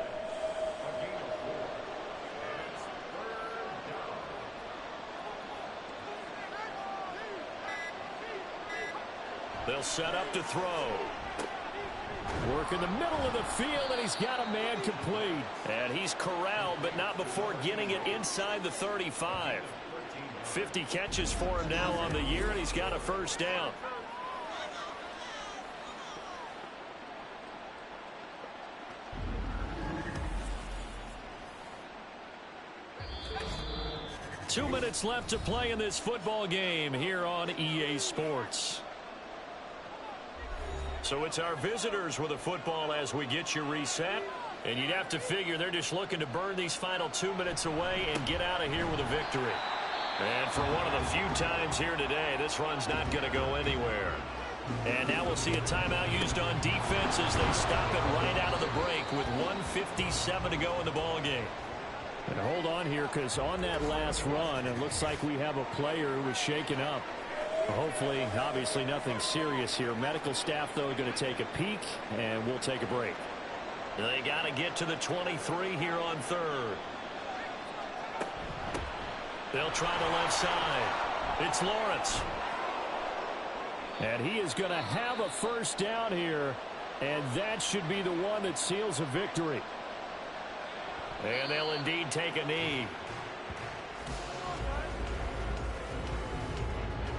They'll set up to throw. Work in the middle of the field, and he's got a man complete. And he's corralled, but not before getting it inside the 35. 50 catches for him now on the year, and he's got a 1st down. Two minutes left to play in this football game here on EA Sports. So it's our visitors with a football as we get you reset. And you'd have to figure they're just looking to burn these final 2 minutes away and get out of here with a victory. And for one of the few times here today, this run's not going to go anywhere. And now we'll see a timeout used on defense as they stop it right out of the break with 1:57 to go in the ball game. And hold on here, because on that last run, it looks like we have a player who was shaken up. Hopefully, obviously nothing serious here. Medical staff, though, are going to take a peek, and we'll take a break. They got to get to the 23 here on 3rd. They'll try the left side. It's Lawrence. And he is going to have a 1st down here, and that should be the one that seals a victory. And they'll indeed take a knee.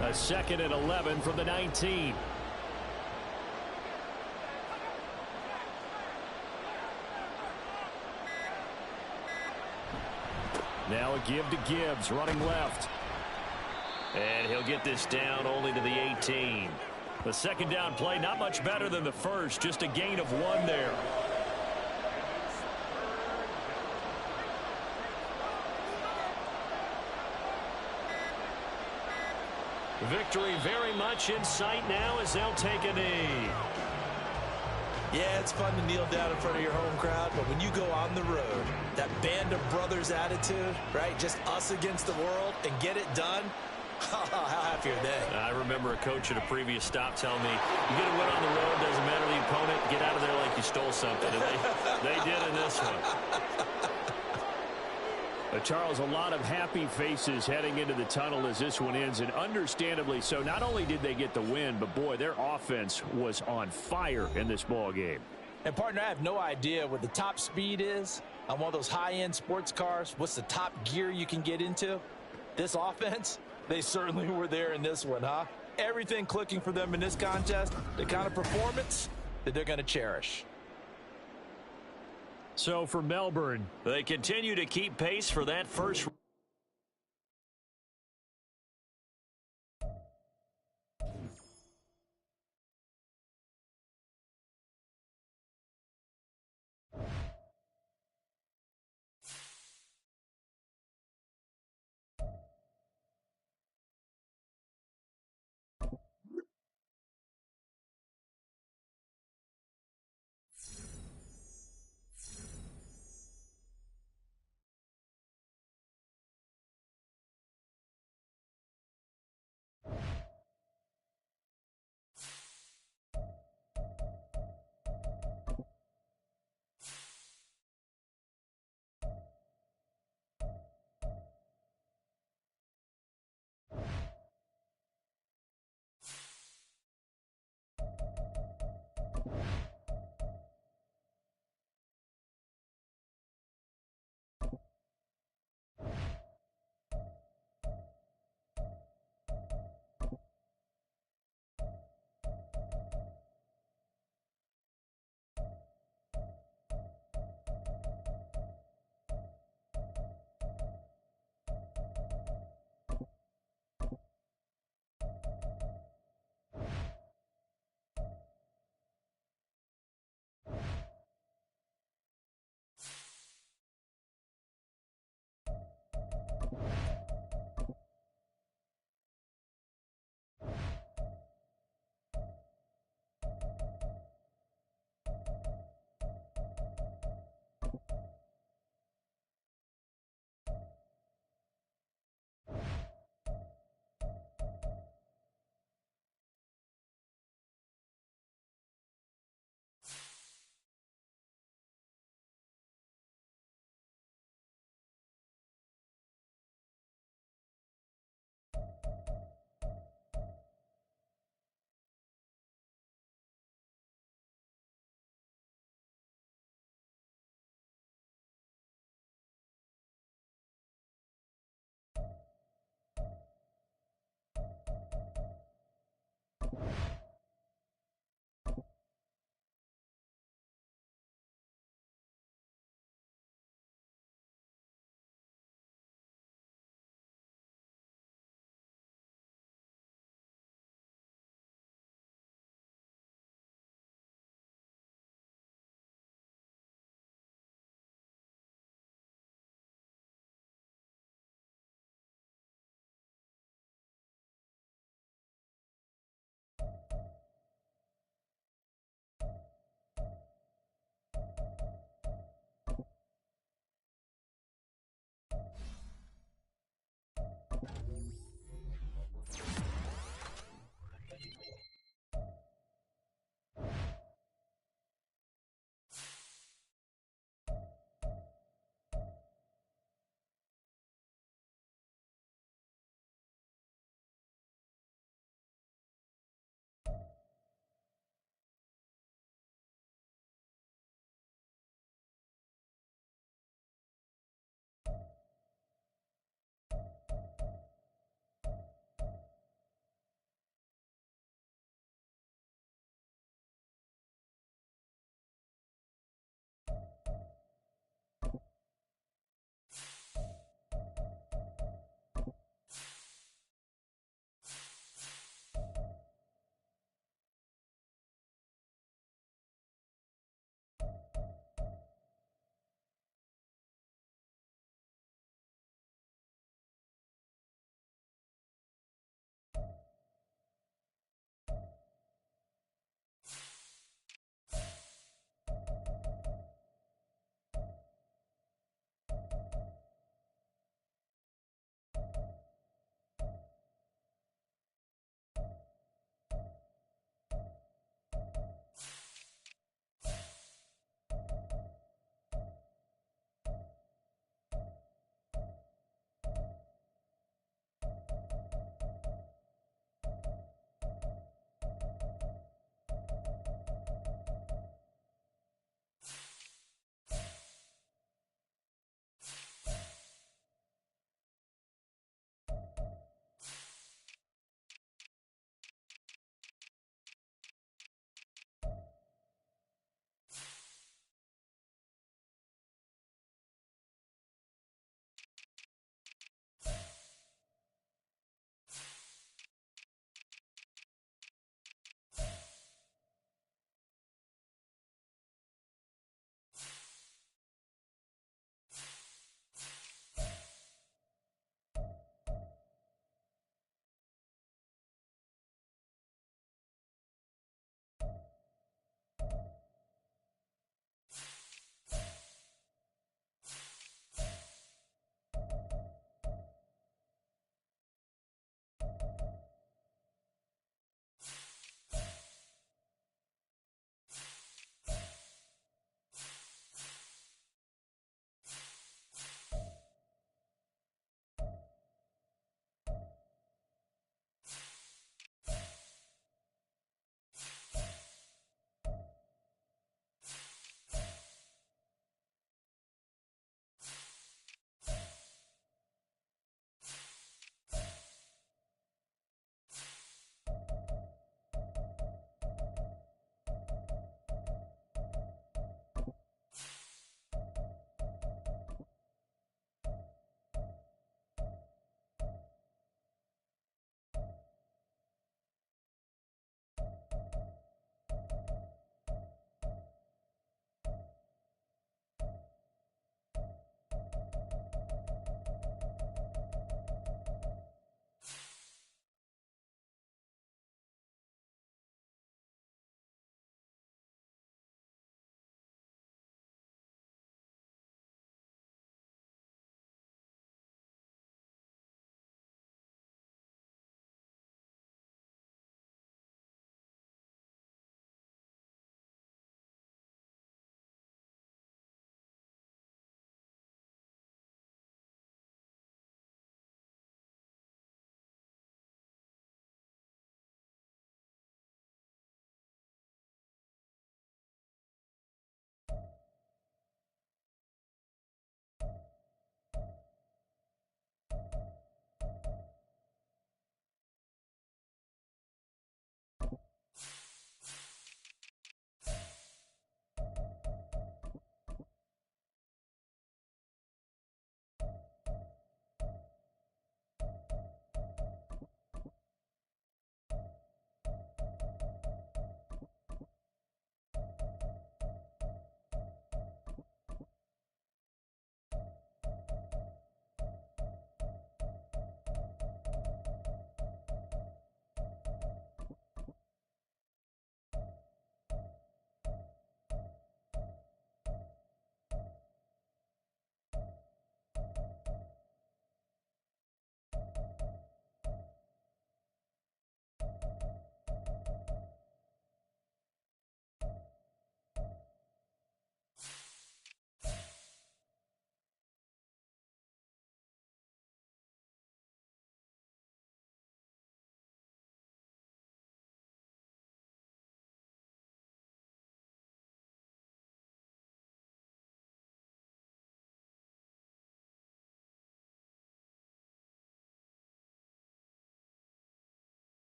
A 2nd and 11 from the 19. Now a give to Gibbs, running left. And he'll get this down only to the 18. The 2nd down play, not much better than the 1st, just a gain of 1 there. Victory very much in sight now as they'll take a knee. Yeah, it's fun to kneel down in front of your home crowd, but when you go on the road, that band of brothers attitude, right, just us against the world, and get it done, how happy are they? I remember a coach at a previous stop telling me, you get a win on the road, doesn't matter the opponent, get out of there like you stole something. And they did in this one. Charles, a lot of happy faces heading into the tunnel as this one ends, and understandably so. Not only did they get the win, but boy, their offense was on fire in this ball game. And partner, I have no idea what the top speed is on one of those high-end sports cars. What's the top gear you can get into? This offense, they certainly were there in this one, huh? Everything clicking for them in this contest, the kind of performance that they're going to cherish. So for Melbourne, they continue to keep pace for that first